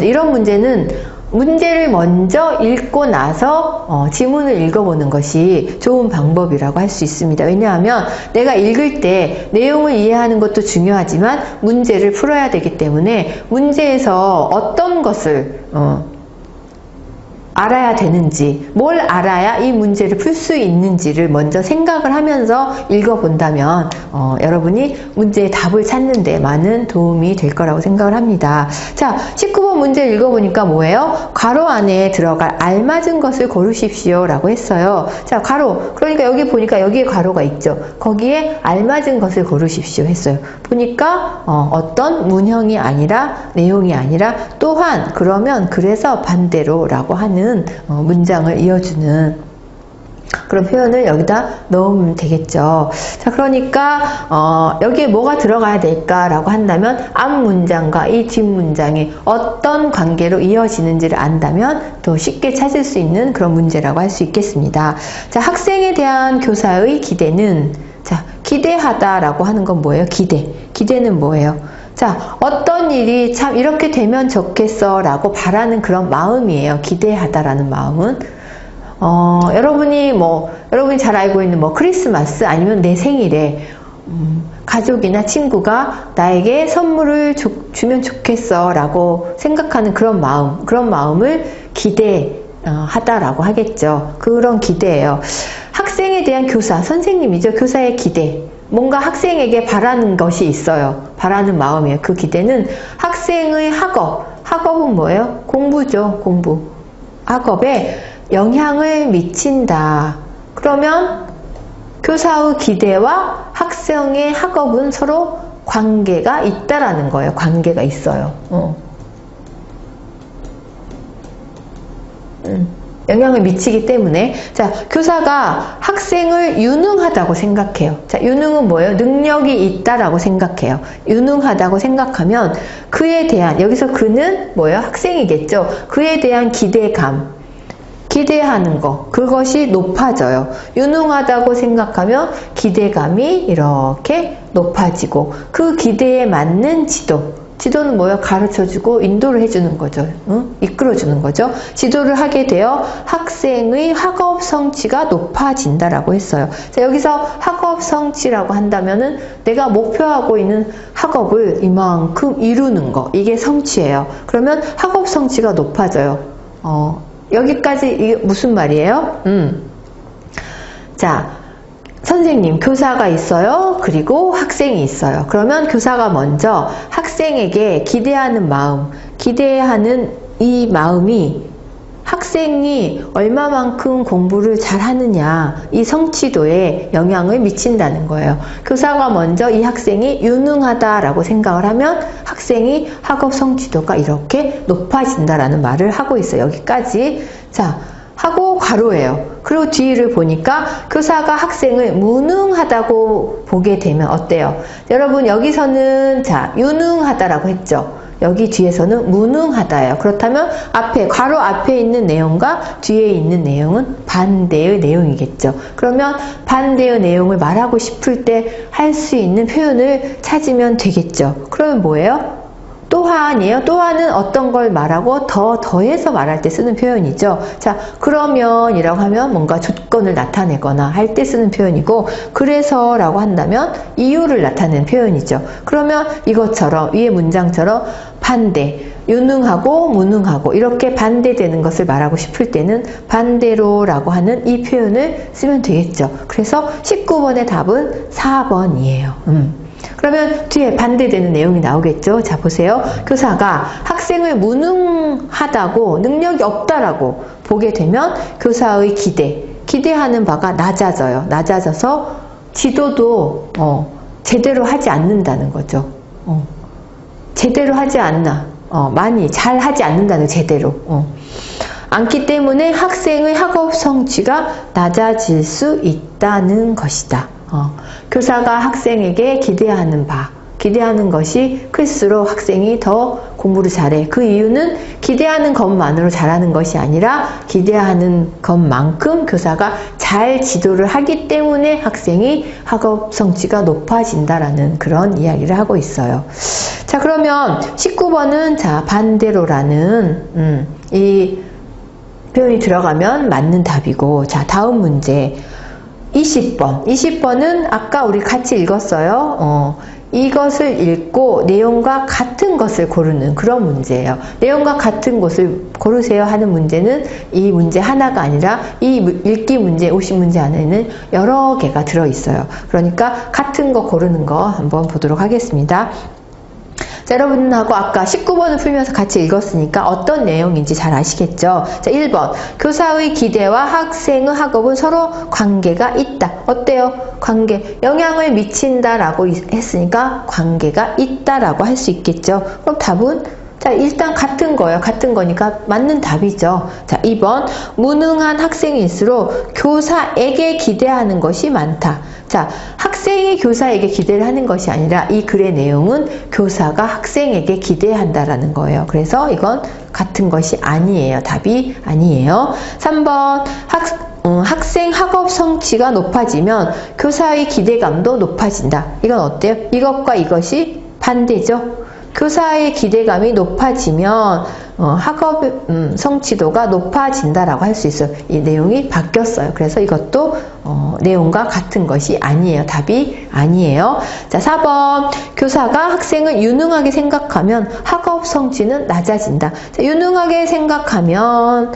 S1: 이런 문제는 문제를 먼저 읽고 나서 지문을 읽어보는 것이 좋은 방법이라고 할 수 있습니다. 왜냐하면 내가 읽을 때 내용을 이해하는 것도 중요하지만 문제를 풀어야 되기 때문에 문제에서 어떤 것을 알아야 되는지, 뭘 알아야 이 문제를 풀 수 있는지를 먼저 생각을 하면서 읽어본다면 여러분이 문제의 답을 찾는 데 많은 도움이 될 거라고 생각을 합니다. 자, 19번 문제 읽어보니까 뭐예요? 가로 안에 들어갈 알맞은 것을 고르십시오 라고 했어요. 자, 가로, 그러니까 여기 보니까 여기에 가로가 있죠. 거기에 알맞은 것을 고르십시오 했어요. 보니까 어떤 문형이 아니라 내용이 아니라 또한 그러면 그래서 반대로 라고 하는 문장을 이어주는 그런 표현을 여기다 넣으면 되겠죠. 자, 그러니까 여기에 뭐가 들어가야 될까라고 한다면 앞 문장과 이 뒷 문장이 어떤 관계로 이어지는지를 안다면 더 쉽게 찾을 수 있는 그런 문제라고 할 수 있겠습니다. 자, 학생에 대한 교사의 기대는, 자, 기대하다라고 하는 건 뭐예요? 기대는 뭐예요? 자, 어떤 일이 참 이렇게 되면 좋겠어 라고 바라는 그런 마음이에요. 기대하다라는 마음은. 여러분이 잘 알고 있는 크리스마스 아니면 내 생일에 가족이나 친구가 나에게 선물을 주면 좋겠어 라고 생각하는 그런 마음을 기대하다라고 하겠죠. 그런 기대예요. 학생에 대한 교사, 선생님이죠. 교사의 기대. 뭔가 학생에게 바라는 것이 있어요. 바라는 마음이에요. 그 기대는 학생의 학업은 뭐예요? 공부죠. 공부. 학업에 영향을 미친다. 그러면 교사의 기대와 학생의 학업은 서로 관계가 있다라는 거예요. 관계가 있어요. 영향을 미치기 때문에, 자, 교사가 학생을 유능하다고 생각해요. 자, 유능은 뭐예요? 능력이 있다라고 생각해요. 유능하다고 생각하면 그에 대한, 여기서 그는 뭐예요? 학생이겠죠. 그에 대한 기대하는 거, 그것이 높아져요. 유능하다고 생각하면 기대감이 이렇게 높아지고, 그 기대에 맞는 지도는 뭐예요? 가르쳐주고 인도를 해주는 거죠. 이끌어주는 거죠. 지도를 하게 되어 학생의 학업 성취가 높아진다라고 했어요. 자, 여기서 학업 성취라고 한다면은 내가 목표하고 있는 학업을 이만큼 이루는 거, 이게 성취예요. 그러면 학업 성취가 높아져요. 여기까지 이게 무슨 말이에요? 자, 선생님, 교사가 있어요. 그리고 학생이 있어요. 그러면 교사가 먼저 학생에게 기대하는 이 마음이 학생이 얼마만큼 공부를 잘하느냐, 이 성취도에 영향을 미친다는 거예요. 교사가 먼저 이 학생이 유능하다라고 생각을 하면 학생이 학업 성취도가 이렇게 높아진다라는 말을 하고 있어요. 여기까지. 자, 하고 가로예요. 그리고 뒤를 보니까 교사가 학생을 무능하다고 보게 되면 어때요? 여러분, 여기서는 자, 유능하다라고 했죠. 여기 뒤에서는 무능하다예요. 그렇다면 앞에 괄호 앞에 있는 내용과 뒤에 있는 내용은 반대의 내용이겠죠. 그러면 반대의 내용을 말하고 싶을 때 할 수 있는 표현을 찾으면 되겠죠. 그러면 뭐예요? 또한이에요. 또한은 어떤 걸 말하고 더해서 말할 때 쓰는 표현이죠. 자, 그러면 이라고 하면 뭔가 조건을 나타내거나 할 때 쓰는 표현이고, 그래서 라고 한다면 이유를 나타내는 표현이죠. 그러면 이것처럼 위의 문장처럼 반대, 유능하고 무능하고 이렇게 반대되는 것을 말하고 싶을 때는 반대로 라고 하는 이 표현을 쓰면 되겠죠. 그래서 19번의 답은 4번이에요. 그러면 뒤에 반대되는 내용이 나오겠죠. 자, 보세요. 교사가 학생을 무능하다고, 능력이 없다라고 보게 되면 교사의 기대하는 바가 낮아져요. 낮아져서 지도도 제대로 하지 않는다는 거죠. 제대로 하지 않나. 많이 잘 하지 않는다는, 제대로. 않기 때문에 학생의 학업 성취가 낮아질 수 있다는 것이다. 교사가 학생에게 기대하는 것이 클수록 학생이 더 공부를 잘해. 그 이유는 기대하는 것만으로 잘하는 것이 아니라 기대하는 것만큼 교사가 잘 지도를 하기 때문에 학생이 학업 성취가 높아진다라는 그런 이야기를 하고 있어요. 자, 그러면 19번은 자, 반대로라는 이 표현이 들어가면 맞는 답이고, 자, 다음 문제 20번은 아까 우리 같이 읽었어요. 이것을 읽고 내용과 같은 것을 고르는 그런 문제예요. 내용과 같은 것을 고르세요 하는 문제는 이 문제 하나가 아니라 이 읽기 문제, 50문제 안에는 여러 개가 들어있어요. 그러니까 같은 거 고르는 거 한번 보도록 하겠습니다. 자, 여러분하고 아까 19번을 풀면서 같이 읽었으니까 어떤 내용인지 잘 아시겠죠? 자, 1번. 교사의 기대와 학생의 학업은 서로 관계가 있다. 어때요? 관계. 영향을 미친다라고 했으니까 관계가 있다라고 할 수 있겠죠? 그럼 답은? 자, 일단 같은 거예요. 같은 거니까 맞는 답이죠. 자, 2번. 무능한 학생일수록 교사에게 기대하는 것이 많다. 자, 학생이 교사에게 기대를 하는 것이 아니라 이 글의 내용은 교사가 학생에게 기대한다라는 거예요. 그래서 이건 같은 것이 아니에요. 답이 아니에요. 3번. 학생 학업 성취가 높아지면 교사의 기대감도 높아진다. 이건 어때요? 이것과 이것이 반대죠. 교사의 기대감이 높아지면 학업 성취도가 높아진다라고 할 수 있어요. 이 내용이 바뀌었어요. 그래서 이것도 내용과 같은 것이 아니에요. 답이 아니에요. 자, 4번. 교사가 학생을 유능하게 생각하면 학업 성취는 낮아진다. 자, 유능하게 생각하면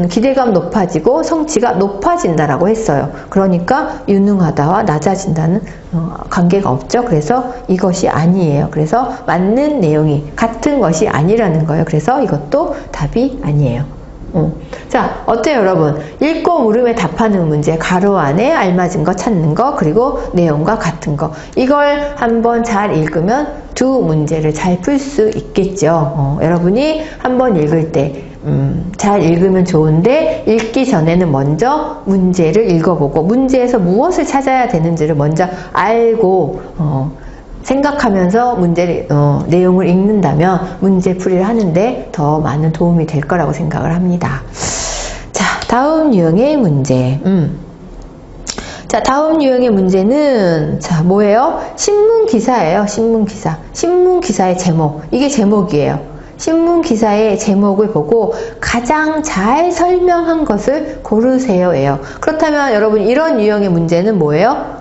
S1: 기대감 높아지고 성취가 높아진다라고 했어요. 그러니까 유능하다와 낮아진다는 관계가 없죠. 그래서 이것이 아니에요. 그래서 맞는 내용이 같은 것이 아니라는 거예요. 그래서 이것도 답이 아니에요. 자, 어때요, 여러분? 읽고 물음에 답하는 문제, 가로 안에 알맞은 거 찾는 거, 그리고 내용과 같은 거. 이걸 한번 잘 읽으면 두 문제를 잘 풀 수 있겠죠. 여러분이 한번 읽을 때 잘 읽으면 좋은데, 읽기 전에는 먼저 문제를 읽어보고 문제에서 무엇을 찾아야 되는지를 먼저 알고 생각하면서 문제를 내용을 읽는다면 문제풀이를 하는데 더 많은 도움이 될 거라고 생각을 합니다. 자, 다음 유형의 문제. 자, 다음 유형의 문제는 자, 뭐예요? 신문기사예요. 신문기사. 신문기사의 제목. 이게 제목이에요. 신문기사의 제목을 보고 가장 잘 설명한 것을 고르세요예요. 그렇다면 여러분, 이런 유형의 문제는 뭐예요?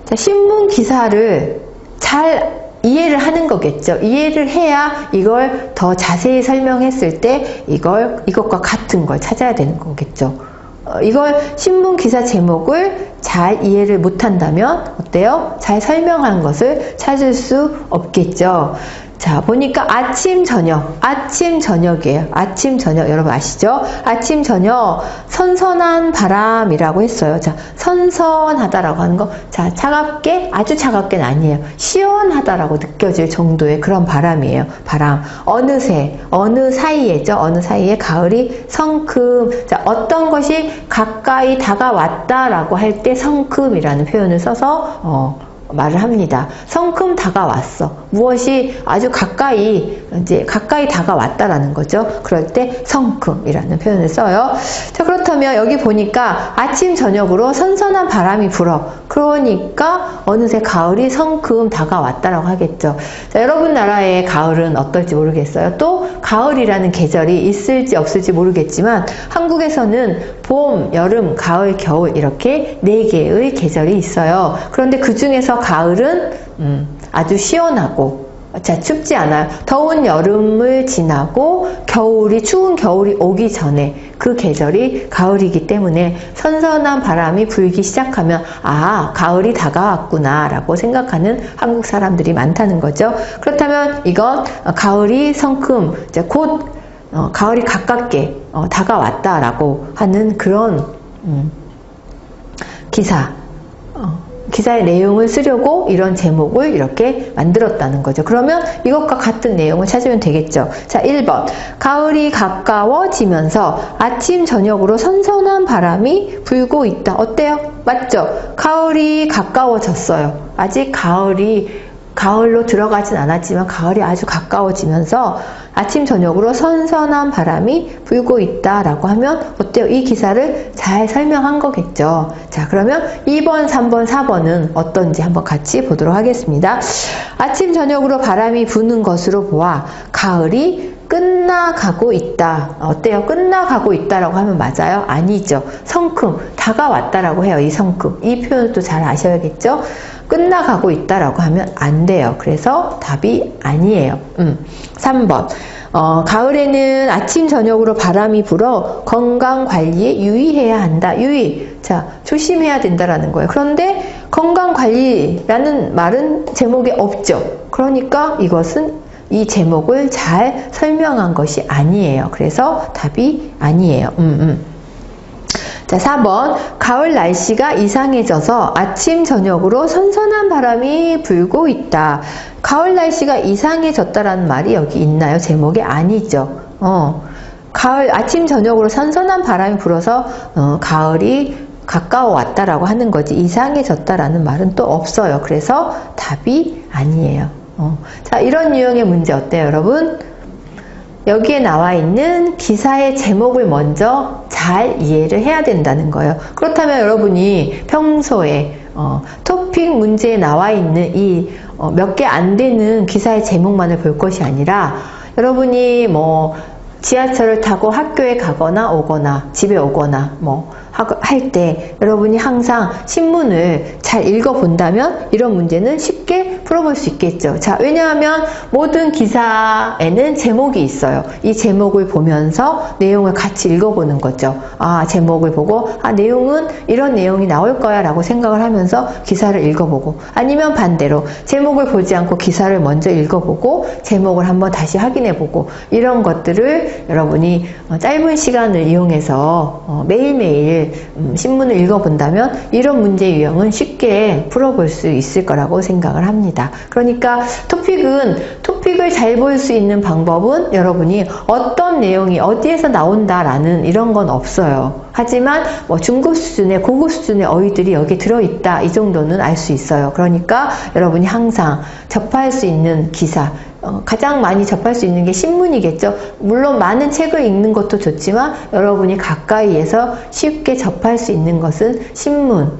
S1: 자, 신문기사를 잘 이해를 하는 거겠죠. 이해를 해야 이걸 더 자세히 설명했을 때 이것과 같은 걸 찾아야 되는 거겠죠. 이걸 신문기사 제목을 잘 이해를 못한다면 어때요? 잘 설명한 것을 찾을 수 없겠죠. 자, 보니까 아침, 저녁이에요. 아침, 저녁. 여러분 아시죠? 아침, 저녁. 선선한 바람이라고 했어요. 자, 선선하다라고 하는 거. 자, 차갑게, 아주 차갑게는 아니에요. 시원하다라고 느껴질 정도의 그런 바람이에요. 바람. 어느새, 어느 사이에죠. 어느 사이에 가을이 성큼. 자, 어떤 것이 가까이 다가왔다라고 할 때 성큼이라는 표현을 써서, 말을 합니다. 성큼 다가왔어. 무엇이 아주 가까이 다가왔다라는 거죠. 그럴 때 성큼이라는 표현을 써요. 자, 그렇다면 여기 보니까 아침 저녁으로 선선한 바람이 불어. 그러니까 어느새 가을이 성큼 다가왔다라고 하겠죠. 자, 여러분 나라의 가을은 어떨지 모르겠어요. 또 가을이라는 계절이 있을지 없을지 모르겠지만 한국에서는 봄, 여름, 가을, 겨울 이렇게 4개의 계절이 있어요. 그런데 그 중에서 가을은 아주 시원하고 춥지 않아요. 더운 여름을 지나고 추운 겨울이 오기 전에 그 계절이 가을이기 때문에 선선한 바람이 불기 시작하면 가을이 다가왔구나 라고 생각하는 한국 사람들이 많다는 거죠. 그렇다면 이건 가을이 성큼 곧 가을이 가깝게 다가왔다라고 하는 그런 기사의 내용을 쓰려고 이런 제목을 이렇게 만들었다는 거죠. 그러면 이것과 같은 내용을 찾으면 되겠죠. 자, 1번. 가을이 가까워지면서 아침 저녁으로 선선한 바람이 불고 있다. 어때요? 맞죠? 가을이 가까워졌어요. 아직 가을로 들어가진 않았지만 가을이 아주 가까워지면서 아침 저녁으로 선선한 바람이 불고 있다라고 하면 어때요? 이 기사를 잘 설명한 거겠죠. 자, 그러면 2번, 3번, 4번은 어떤지 한번 같이 보도록 하겠습니다. 아침 저녁으로 바람이 부는 것으로 보아 가을이 끝나가고 있다. 어때요? 끝나가고 있다라고 하면 맞아요? 아니죠. 성큼, 다가왔다라고 해요. 이 성큼. 이 표현을 또 잘 아셔야겠죠? 끝나가고 있다라고 하면 안 돼요. 그래서 답이 아니에요. 3번. 가을에는 아침 저녁으로 바람이 불어 건강 관리에 유의해야 한다. 유의. 자, 조심해야 된다라는 거예요. 그런데 건강 관리라는 말은 제목에 없죠. 그러니까 이 제목을 잘 설명한 것이 아니에요. 그래서 답이 아니에요. 자, 4번. 가을 날씨가 이상해져서 아침 저녁으로 선선한 바람이 불고 있다. 가을 날씨가 이상해졌다라는 말이 여기 있나요? 제목에 아니죠. 가을 아침 저녁으로 선선한 바람이 불어서 가을이 가까워 왔다라고 하는 거지 이상해졌다라는 말은 또 없어요. 그래서 답이 아니에요. 자, 이런 유형의 문제 어때요, 여러분? 여기에 나와 있는 기사의 제목을 먼저 잘 이해를 해야 된다는 거예요. 그렇다면 여러분이 평소에 토픽 문제에 나와 있는 이 몇 개 안 되는 기사의 제목만을 볼 것이 아니라 여러분이 지하철을 타고 학교에 가거나 오거나 집에 오거나 할 때 여러분이 항상 신문을 잘 읽어본다면 이런 문제는 쉽게 풀어볼 수 있겠죠. 자, 왜냐하면 모든 기사에는 제목이 있어요. 이 제목을 보면서 내용을 같이 읽어보는 거죠. 제목을 보고 내용은 이런 내용이 나올 거야 라고 생각을 하면서 기사를 읽어보고 아니면 반대로 제목을 보지 않고 기사를 먼저 읽어보고 제목을 한번 다시 확인해보고 이런 것들을 여러분이 짧은 시간을 이용해서 매일매일 신문을 읽어본다면 이런 문제 유형은 쉽게 풀어볼 수 있을 거라고 생각을 합니다. 그러니까 토픽을 잘 볼 수 있는 방법은 여러분이 어떤 내용이 어디에서 나온다라는 이런 건 없어요. 하지만 중급 수준의 고급 수준의 어휘들이 여기에 들어있다 이 정도는 알 수 있어요. 그러니까 여러분이 항상 접할 수 있는 기사 가장 많이 접할 수 있는 게 신문이겠죠. 물론 많은 책을 읽는 것도 좋지만 여러분이 가까이에서 쉽게 접할 수 있는 것은 신문,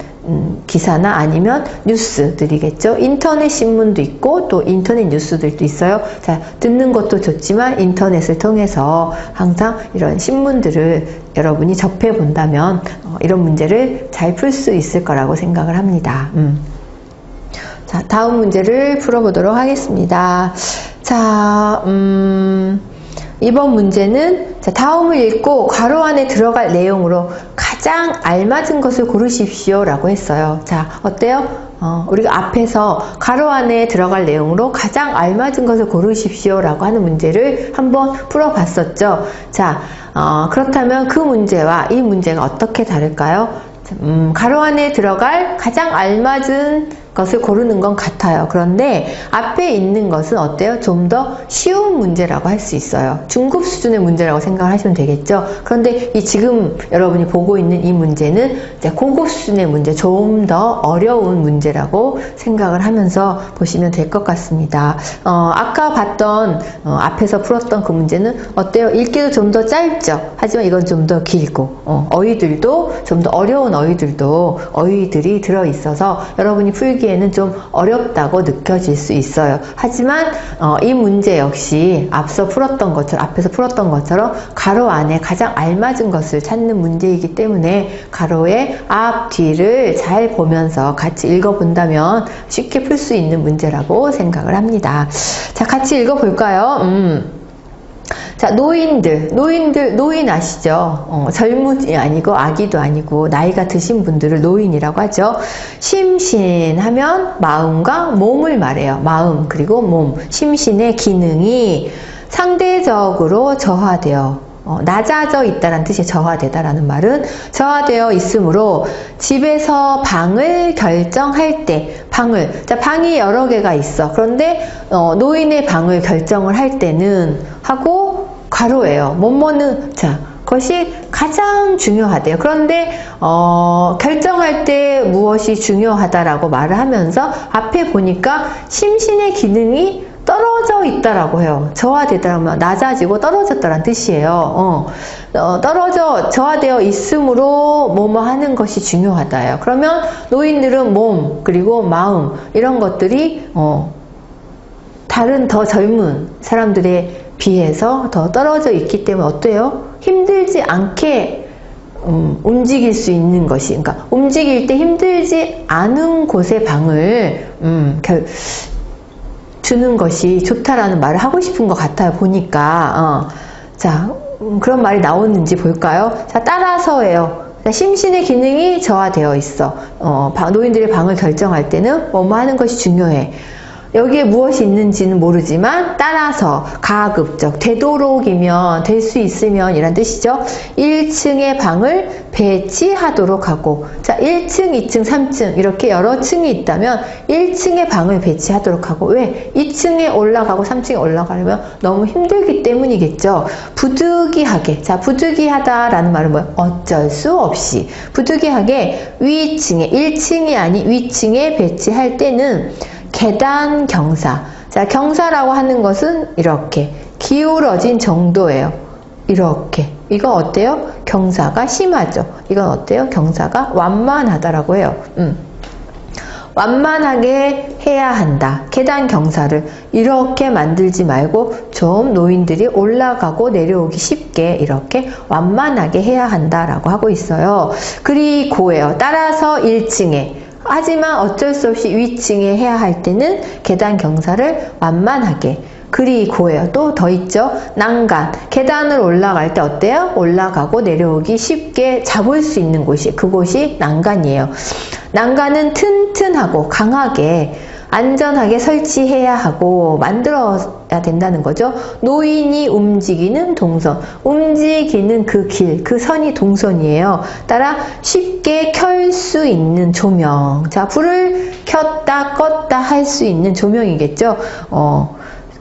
S1: 기사나 아니면 뉴스들이겠죠. 인터넷 신문도 있고 또 인터넷 뉴스들도 있어요. 자, 듣는 것도 좋지만 인터넷을 통해서 항상 이런 신문들을 여러분이 접해 본다면 이런 문제를 잘 풀 수 있을 거라고 생각을 합니다. 자, 다음 문제를 풀어보도록 하겠습니다. 자, 이번 문제는 다음을 읽고 괄호 안에 들어갈 내용으로 가장 알맞은 것을 고르십시오 라고 했어요. 자, 어때요? 우리가 앞에서 괄호 안에 들어갈 내용으로 가장 알맞은 것을 고르십시오 라고 하는 문제를 한번 풀어봤었죠. 자, 그렇다면 그 문제와 이 문제가 어떻게 다를까요? 괄호 안에 들어갈 가장 알맞은 것을 고르는 건 같아요. 그런데 앞에 있는 것은 어때요? 좀 더 쉬운 문제라고 할 수 있어요. 중급 수준의 문제라고 생각을 하시면 되겠죠. 그런데 이 지금 여러분이 보고 있는 이 문제는 이제 고급 수준의 문제, 좀 더 어려운 문제라고 생각을 하면서 보시면 될 것 같습니다. 아까 봤던 앞에서 풀었던 그 문제는 어때요? 읽기도 좀 더 짧죠. 하지만 이건 좀 더 길고 어휘들도 좀 더 어려운 어휘들이 들어있어서 여러분이 풀기에는 좀 어렵다고 느껴질 수 있어요. 하지만 이 문제 역시 앞에서 풀었던 것처럼 가로 안에 가장 알맞은 것을 찾는 문제이기 때문에 가로의 앞, 뒤를 잘 보면서 같이 읽어본다면 쉽게 풀 수 있는 문제라고 생각을 합니다. 자, 같이 읽어볼까요? 자, 노인 아시죠? 젊은이 아니고 아기도 아니고 나이가 드신 분들을 노인이라고 하죠. 심신하면 마음과 몸을 말해요. 마음 그리고 몸. 심신의 기능이 상대적으로 저하되어 낮아져 있다는 뜻이 저하되다라는 말은 저하되어 있으므로 집에서 방을 결정할 때 방이 여러 개가 있어. 그런데 노인의 방을 결정을 할 때는 하고 가로예요. 뭐뭐는 그것이 가장 중요하대요. 그런데 결정할 때 무엇이 중요하다라고 말을 하면서 앞에 보니까 심신의 기능이 떨어져 있다라고 해요. 저하되다라면 낮아지고 떨어졌다라는 뜻이에요. 저하되어 있으므로 뭐뭐 하는 것이 중요하다예요. 그러면 노인들은 몸 그리고 마음 이런 것들이 다른 더 젊은 사람들에 비해서 더 떨어져 있기 때문에 어때요? 힘들지 않게 움직일 수 있는 것이, 그러니까 움직일 때 힘들지 않은 곳에 방을 주는 것이 좋다라는 말을 하고 싶은 것 같아요. 보니까 그런 말이 나오는지 볼까요? 자, 따라서예요. 심신의 기능이 저하되어 있어. 노인들의 방을 결정할 때는 뭐뭐 하는 것이 중요해. 여기에 무엇이 있는지는 모르지만 따라서 가급적 되도록이면 될 수 있으면 이란 뜻이죠. 1층의 방을 배치하도록 하고, 자, 1층, 2층, 3층 이렇게 여러 층이 있다면 1층의 방을 배치하도록 하고, 왜? 2층에 올라가고 3층에 올라가려면 너무 힘들기 때문이겠죠. 부득이하게, 자, 부득이하다라는 말은 뭐예요? 어쩔 수 없이 부득이하게 위층에, 1층이 아닌 위층에 배치할 때는 계단 경사. 자, 경사라고 하는 것은 이렇게 기울어진 정도예요. 이렇게. 이거 어때요? 경사가 심하죠. 이건 어때요? 경사가 완만하다라고 해요. 완만하게 해야 한다. 계단 경사를 이렇게 만들지 말고 좀 노인들이 올라가고 내려오기 쉽게 이렇게 완만하게 해야 한다라고 하고 있어요. 그리고예요. 따라서 1층에 하지만 어쩔 수 없이 위층에 해야 할 때는 계단 경사를 완만하게. 그리고예요. 또 더 있죠. 난간. 계단을 올라갈 때 어때요? 올라가고 내려오기 쉽게 잡을 수 있는 곳이, 그곳이 난간이에요. 난간은 튼튼하고 강하게 안전하게 설치해야 하고 만들어야 된다는 거죠. 노인이 움직이는 동선, 움직이는 그 길, 그 선이 동선이에요. 따라 쉽게 켤 수 있는 조명. 자, 불을 켰다 껐다 할 수 있는 조명이겠죠.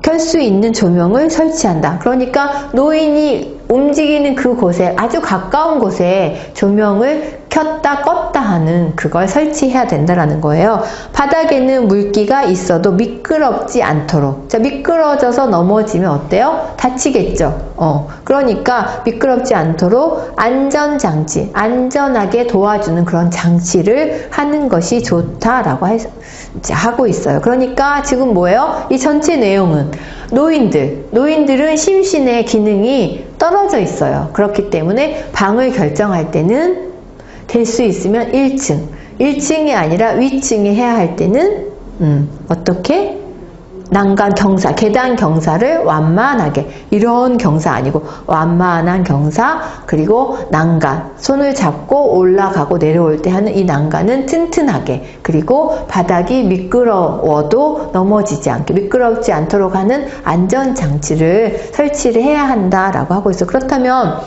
S1: 켤 수 있는 조명을 설치한다. 그러니까 노인이 움직이는 그곳에, 아주 가까운 곳에 조명을 켰다 껐다 하는 그걸 설치해야 된다라는 거예요. 바닥에는 물기가 있어도 미끄럽지 않도록. 자, 미끄러져서 넘어지면 어때요? 다치겠죠. 그러니까 미끄럽지 않도록 안전장치, 안전하게 도와주는 그런 장치를 하는 것이 좋다라고 하고 있어요. 그러니까 지금 뭐예요? 이 전체 내용은 노인들은 심신의 기능이 떨어져 있어요. 그렇기 때문에 방을 결정할 때는 될 수 있으면 1층이 아니라 위층에 해야 할 때는 어떻게? 난간 경사, 계단 경사를 완만하게, 이런 경사 아니고 완만한 경사, 그리고 난간, 손을 잡고 올라가고 내려올 때 하는 이 난간은 튼튼하게, 그리고 바닥이 미끄러워도 넘어지지 않게, 미끄럽지 않도록 하는 안전장치를 설치를 해야 한다라고 하고 있어. 그렇다면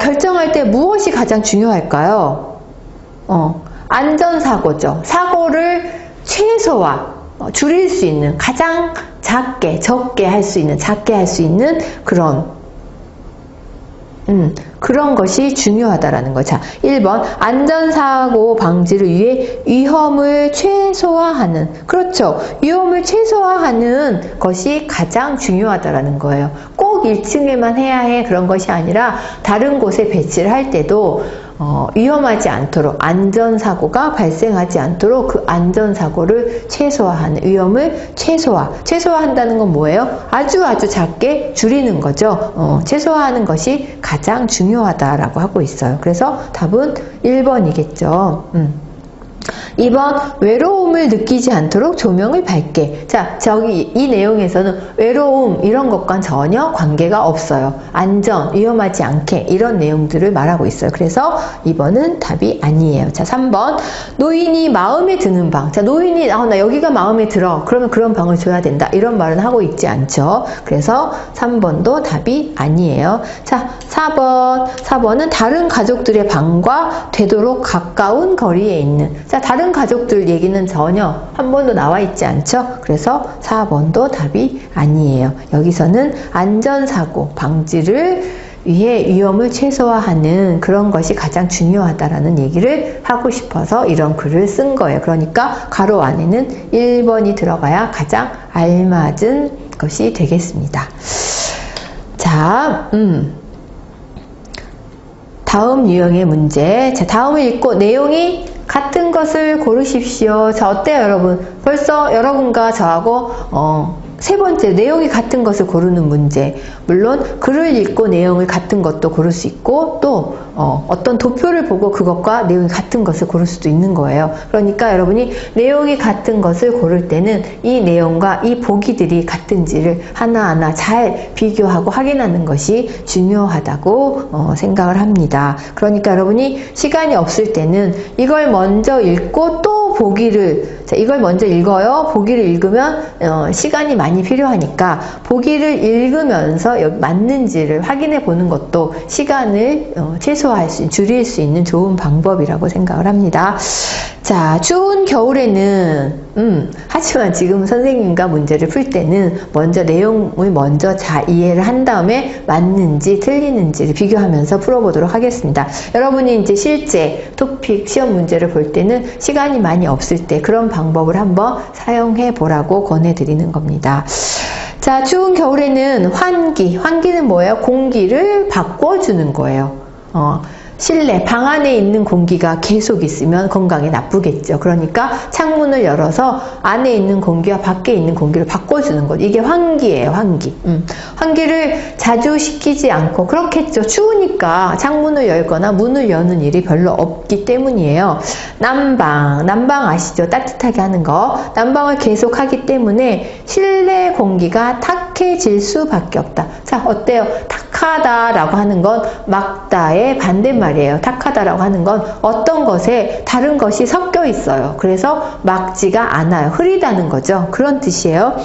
S1: 결정할 때 무엇이 가장 중요할까요? 안전사고죠. 사고를 최소화, 줄일 수 있는, 가장 적게 할 수 있는 그런 것이 중요하다라는 거. 자, 1번 안전사고 방지를 위해 위험을 최소화하는, 그렇죠. 위험을 최소화하는 것이 가장 중요하다라는 거예요. 꼭 1층에만 해야 해 그런 것이 아니라 다른 곳에 배치를 할 때도 위험하지 않도록, 안전사고가 발생하지 않도록 그 안전사고를 최소화하는, 위험을 최소화한다는 건 뭐예요? 아주 작게 줄이는 거죠. 최소화하는 것이 가장 중요하다라고 하고 있어요. 그래서 답은 1번이겠죠. 2번 외로움을 느끼지 않도록 조명을 밝게. 자, 이 내용에서는 외로움 이런 것과는 전혀 관계가 없어요. 안전, 위험하지 않게 이런 내용들을 말하고 있어요. 그래서 2번은 답이 아니에요. 자, 3번 노인이 마음에 드는 방. 자, 노인이 나 여기가 마음에 들어. 그러면 그런 방을 줘야 된다. 이런 말은 하고 있지 않죠. 그래서 3번도 답이 아니에요. 자, 4번은 다른 가족들의 방과 되도록 가까운 거리에 있는. 자, 다른 가족들 얘기는 전혀 한 번도 나와 있지 않죠? 그래서 4번도 답이 아니에요. 여기서는 안전사고 방지를 위해 위험을 최소화하는 그런 것이 가장 중요하다라는 얘기를 하고 싶어서 이런 글을 쓴 거예요. 그러니까 가로 안에는 1번이 들어가야 가장 알맞은 것이 되겠습니다. 자, 다음 유형의 문제. 자, 다음을 읽고 내용이 같은 것을 고르십시오. 자, 어때요, 여러분? 벌써 여러분과 저하고 세 번째, 내용이 같은 것을 고르는 문제. 물론 글을 읽고 내용을 같은 것도 고를 수 있고 또 어떤 도표를 보고 그것과 내용이 같은 것을 고를 수도 있는 거예요. 그러니까 여러분이 내용이 같은 것을 고를 때는 이 내용과 이 보기들이 같은지를 하나하나 잘 비교하고 확인하는 것이 중요하다고 생각을 합니다. 그러니까 여러분이 시간이 없을 때는 이걸 먼저 읽고 또 보기를, 자, 이걸 먼저 읽어요. 보기를 읽으면 시간이 많이 필요하니까 보기를 읽으면서 맞는지를 확인해 보는 것도 시간을 줄일 수 있는 좋은 방법이라고 생각을 합니다. 자, 추운 겨울에는 하지만 지금 선생님과 문제를 풀 때는 먼저 내용을 먼저 잘 이해를 한 다음에 맞는지 틀리는지를 비교하면서 풀어보도록 하겠습니다. 여러분이 이제 실제 토픽 시험 문제를 볼 때는 시간이 많이 없을 때 그런 방법을 한번 사용해 보라고 권해드리는 겁니다. 자, 추운 겨울에는 환기는 뭐예요? 공기를 바꿔주는 거예요. 실내, 방 안에 있는 공기가 계속 있으면 건강에 나쁘겠죠. 그러니까 창문을 열어서 안에 있는 공기와 밖에 있는 공기를 바꿔주는 것. 이게 환기예요, 환기. 환기를 자주 시키지 않고, 그렇겠죠. 추우니까 창문을 열거나 문을 여는 일이 별로 없기 때문이에요. 난방 아시죠? 따뜻하게 하는 거. 난방을 계속 하기 때문에 실내 공기가 탁해질 수밖에 없다. 자, 어때요? 탁하다라고 하는 건 막다의 반대말이에요. 탁하다라고 하는 건 어떤 것에 다른 것이 섞여 있어요. 그래서 막지가 않아요. 흐리다는 거죠. 그런 뜻이에요.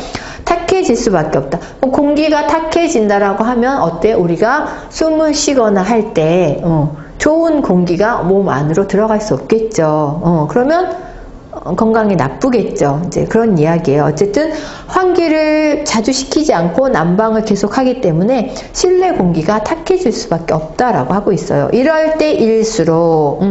S1: 탁해질 수밖에 없다. 공기가 탁해진다라고 하면 어때요? 우리가 숨을 쉬거나 할 때 좋은 공기가 몸 안으로 들어갈 수 없겠죠. 그러면 건강에 나쁘겠죠. 이제 그런 이야기예요. 어쨌든 환기를 자주 시키지 않고 난방을 계속 하기 때문에 실내 공기가 탁해질 수밖에 없다라고 하고 있어요. 이럴 때일수록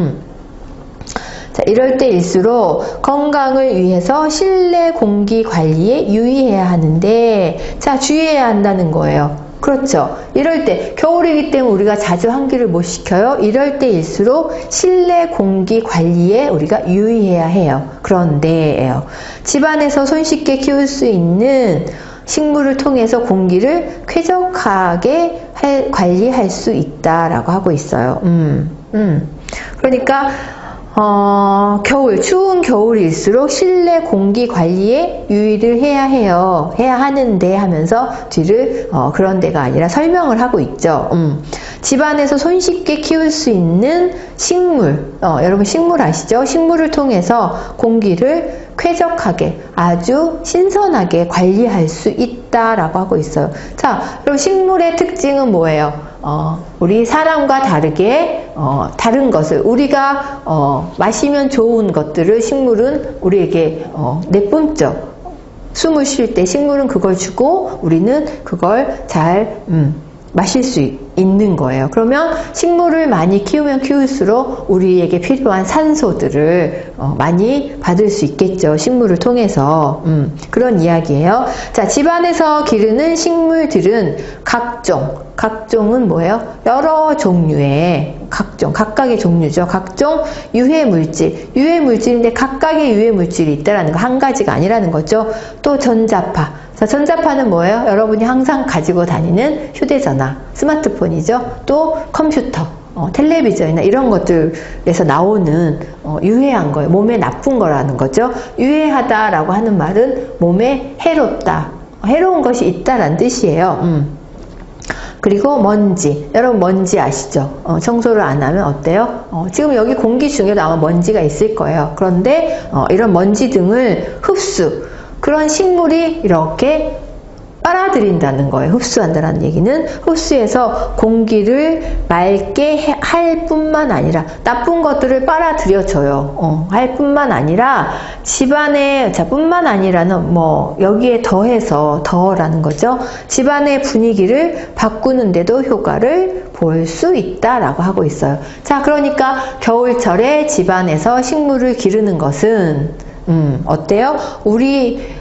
S1: 건강을 위해서 실내 공기 관리에 유의해야 하는데, 자, 주의해야 한다는 거예요. 그렇죠. 이럴 때 겨울이기 때문에 우리가 자주 환기를 못 시켜요. 이럴 때일수록 실내 공기 관리에 우리가 유의해야 해요. 그런데요, 집안에서 손쉽게 키울 수 있는 식물을 통해서 공기를 쾌적하게 관리할 수 있다라고 하고 있어요. 그러니까 추운 겨울일수록 실내 공기 관리에 유의를 해야 하는데 하면서 뒤를 그런 데가 아니라 설명을 하고 있죠. 집안에서 손쉽게 키울 수 있는 식물, 여러분 식물 아시죠? 식물을 통해서 공기를 쾌적하게, 아주 신선하게 관리할 수 있다라고 하고 있어요. 자, 그럼 식물의 특징은 뭐예요? 우리 사람과 다르게 다른 것을 우리가 마시면 좋은 것들을 식물은 우리에게 내뿜죠. 숨을 쉴 때 식물은 그걸 주고 우리는 그걸 잘 마실 수 있는 거예요. 그러면 식물을 많이 키우면 키울수록 우리에게 필요한 산소들을 많이 받을 수 있겠죠. 식물을 통해서. 그런 이야기예요. 자, 집안에서 기르는 식물들은 각종은 뭐예요? 여러 종류의 각각의 종류죠. 각종 유해물질인데 각각의 유해물질이 있다라는 거, 한 가지가 아니라는 거죠. 또 전자파. 자, 전자파는 뭐예요? 여러분이 항상 가지고 다니는 휴대전화, 스마트폰이죠. 또 컴퓨터, 텔레비전이나 이런 것들에서 나오는 유해한 거예요. 몸에 나쁜 거라는 거죠. 유해하다라고 하는 말은 몸에 해롭다, 해로운 것이 있다라는 뜻이에요. 그리고 먼지. 여러분 먼지 아시죠? 청소를 안 하면 어때요? 지금 여기 공기 중에도 아마 먼지가 있을 거예요. 그런데 이런 먼지 등을 그런 식물이 이렇게 빨아들인다는 거예요. 흡수한다는 얘기는 흡수해서 공기를 맑게 할 뿐만 아니라 나쁜 것들을 빨아들여줘요. 할 뿐만 아니라 집안에 뿐만 아니라는 여기에 더라는 거죠. 집안의 분위기를 바꾸는데도 효과를 볼 수 있다라고 하고 있어요. 자, 그러니까 겨울철에 집안에서 식물을 기르는 것은 어때요? 우리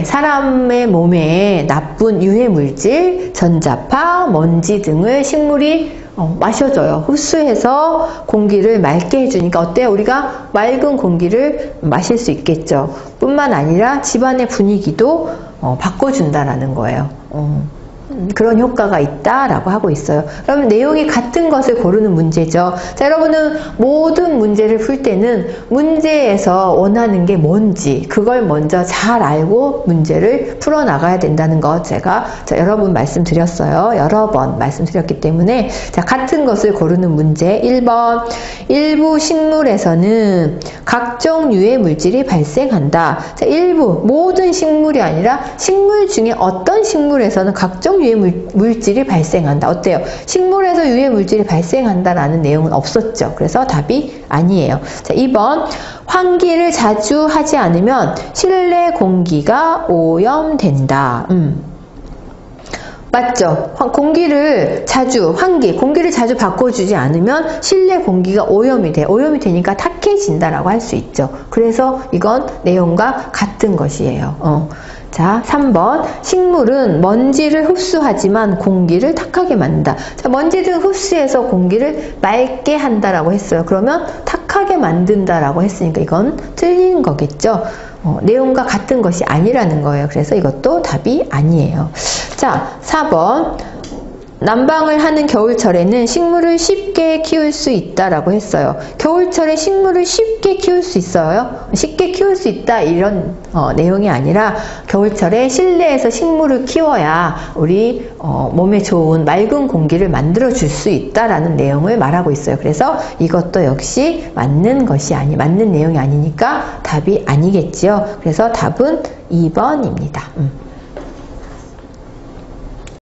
S1: 사람의 몸에 나쁜 유해물질, 전자파, 먼지 등을 식물이 마셔줘요. 흡수해서 공기를 맑게 해주니까 어때요? 우리가 맑은 공기를 마실 수 있겠죠. 뿐만 아니라 집안의 분위기도 바꿔준다라는 거예요. 그런 효과가 있다라고 하고 있어요. 그러면 내용이 같은 것을 고르는 문제죠. 자, 여러분은 모든 문제를 풀 때는 문제에서 원하는 게 뭔지 그걸 먼저 잘 알고 문제를 풀어나가야 된다는 것 제가 여러 번 말씀드렸어요. 여러 번 말씀드렸기 때문에 자, 같은 것을 고르는 문제 1번 일부 식물에서는 각종 유해 물질이 발생한다. 자, 일부 모든 식물이 아니라 식물 중에 어떤 식물에서는 각종 유해 물질이 발생한다. 어때요? 식물에서 유해 물질이 발생한다라는 내용은 없었죠. 그래서 답이 아니에요. 자, 2번 환기를 자주 하지 않으면 실내 공기가 오염된다. 맞죠? 공기를 자주 바꿔주지 않으면 실내 공기가 오염이 돼. 오염이 되니까 탁해진다라고 할 수 있죠. 그래서 이건 내용과 같은 것이에요. 자, 3번 식물은 먼지를 흡수하지만 공기를 탁하게 만든다. 자, 먼지를 흡수해서 공기를 맑게 한다라고 했어요. 그러면 탁하게 만든다라고 했으니까 이건 틀린 거겠죠. 내용과 같은 것이 아니라는 거예요. 그래서 이것도 답이 아니에요. 자, 4번 난방을 하는 겨울철에는 식물을 쉽게 키울 수 있다라고 했어요. 겨울철에 식물을 쉽게 키울 수 있어요? 쉽게 키울 수 있다 이런 내용이 아니라 겨울철에 실내에서 식물을 키워야 우리 몸에 좋은 맑은 공기를 만들어 줄 수 있다라는 내용을 말하고 있어요. 그래서 이것도 역시 맞는 내용이 아니니까 답이 아니겠지요. 그래서 답은 2번입니다.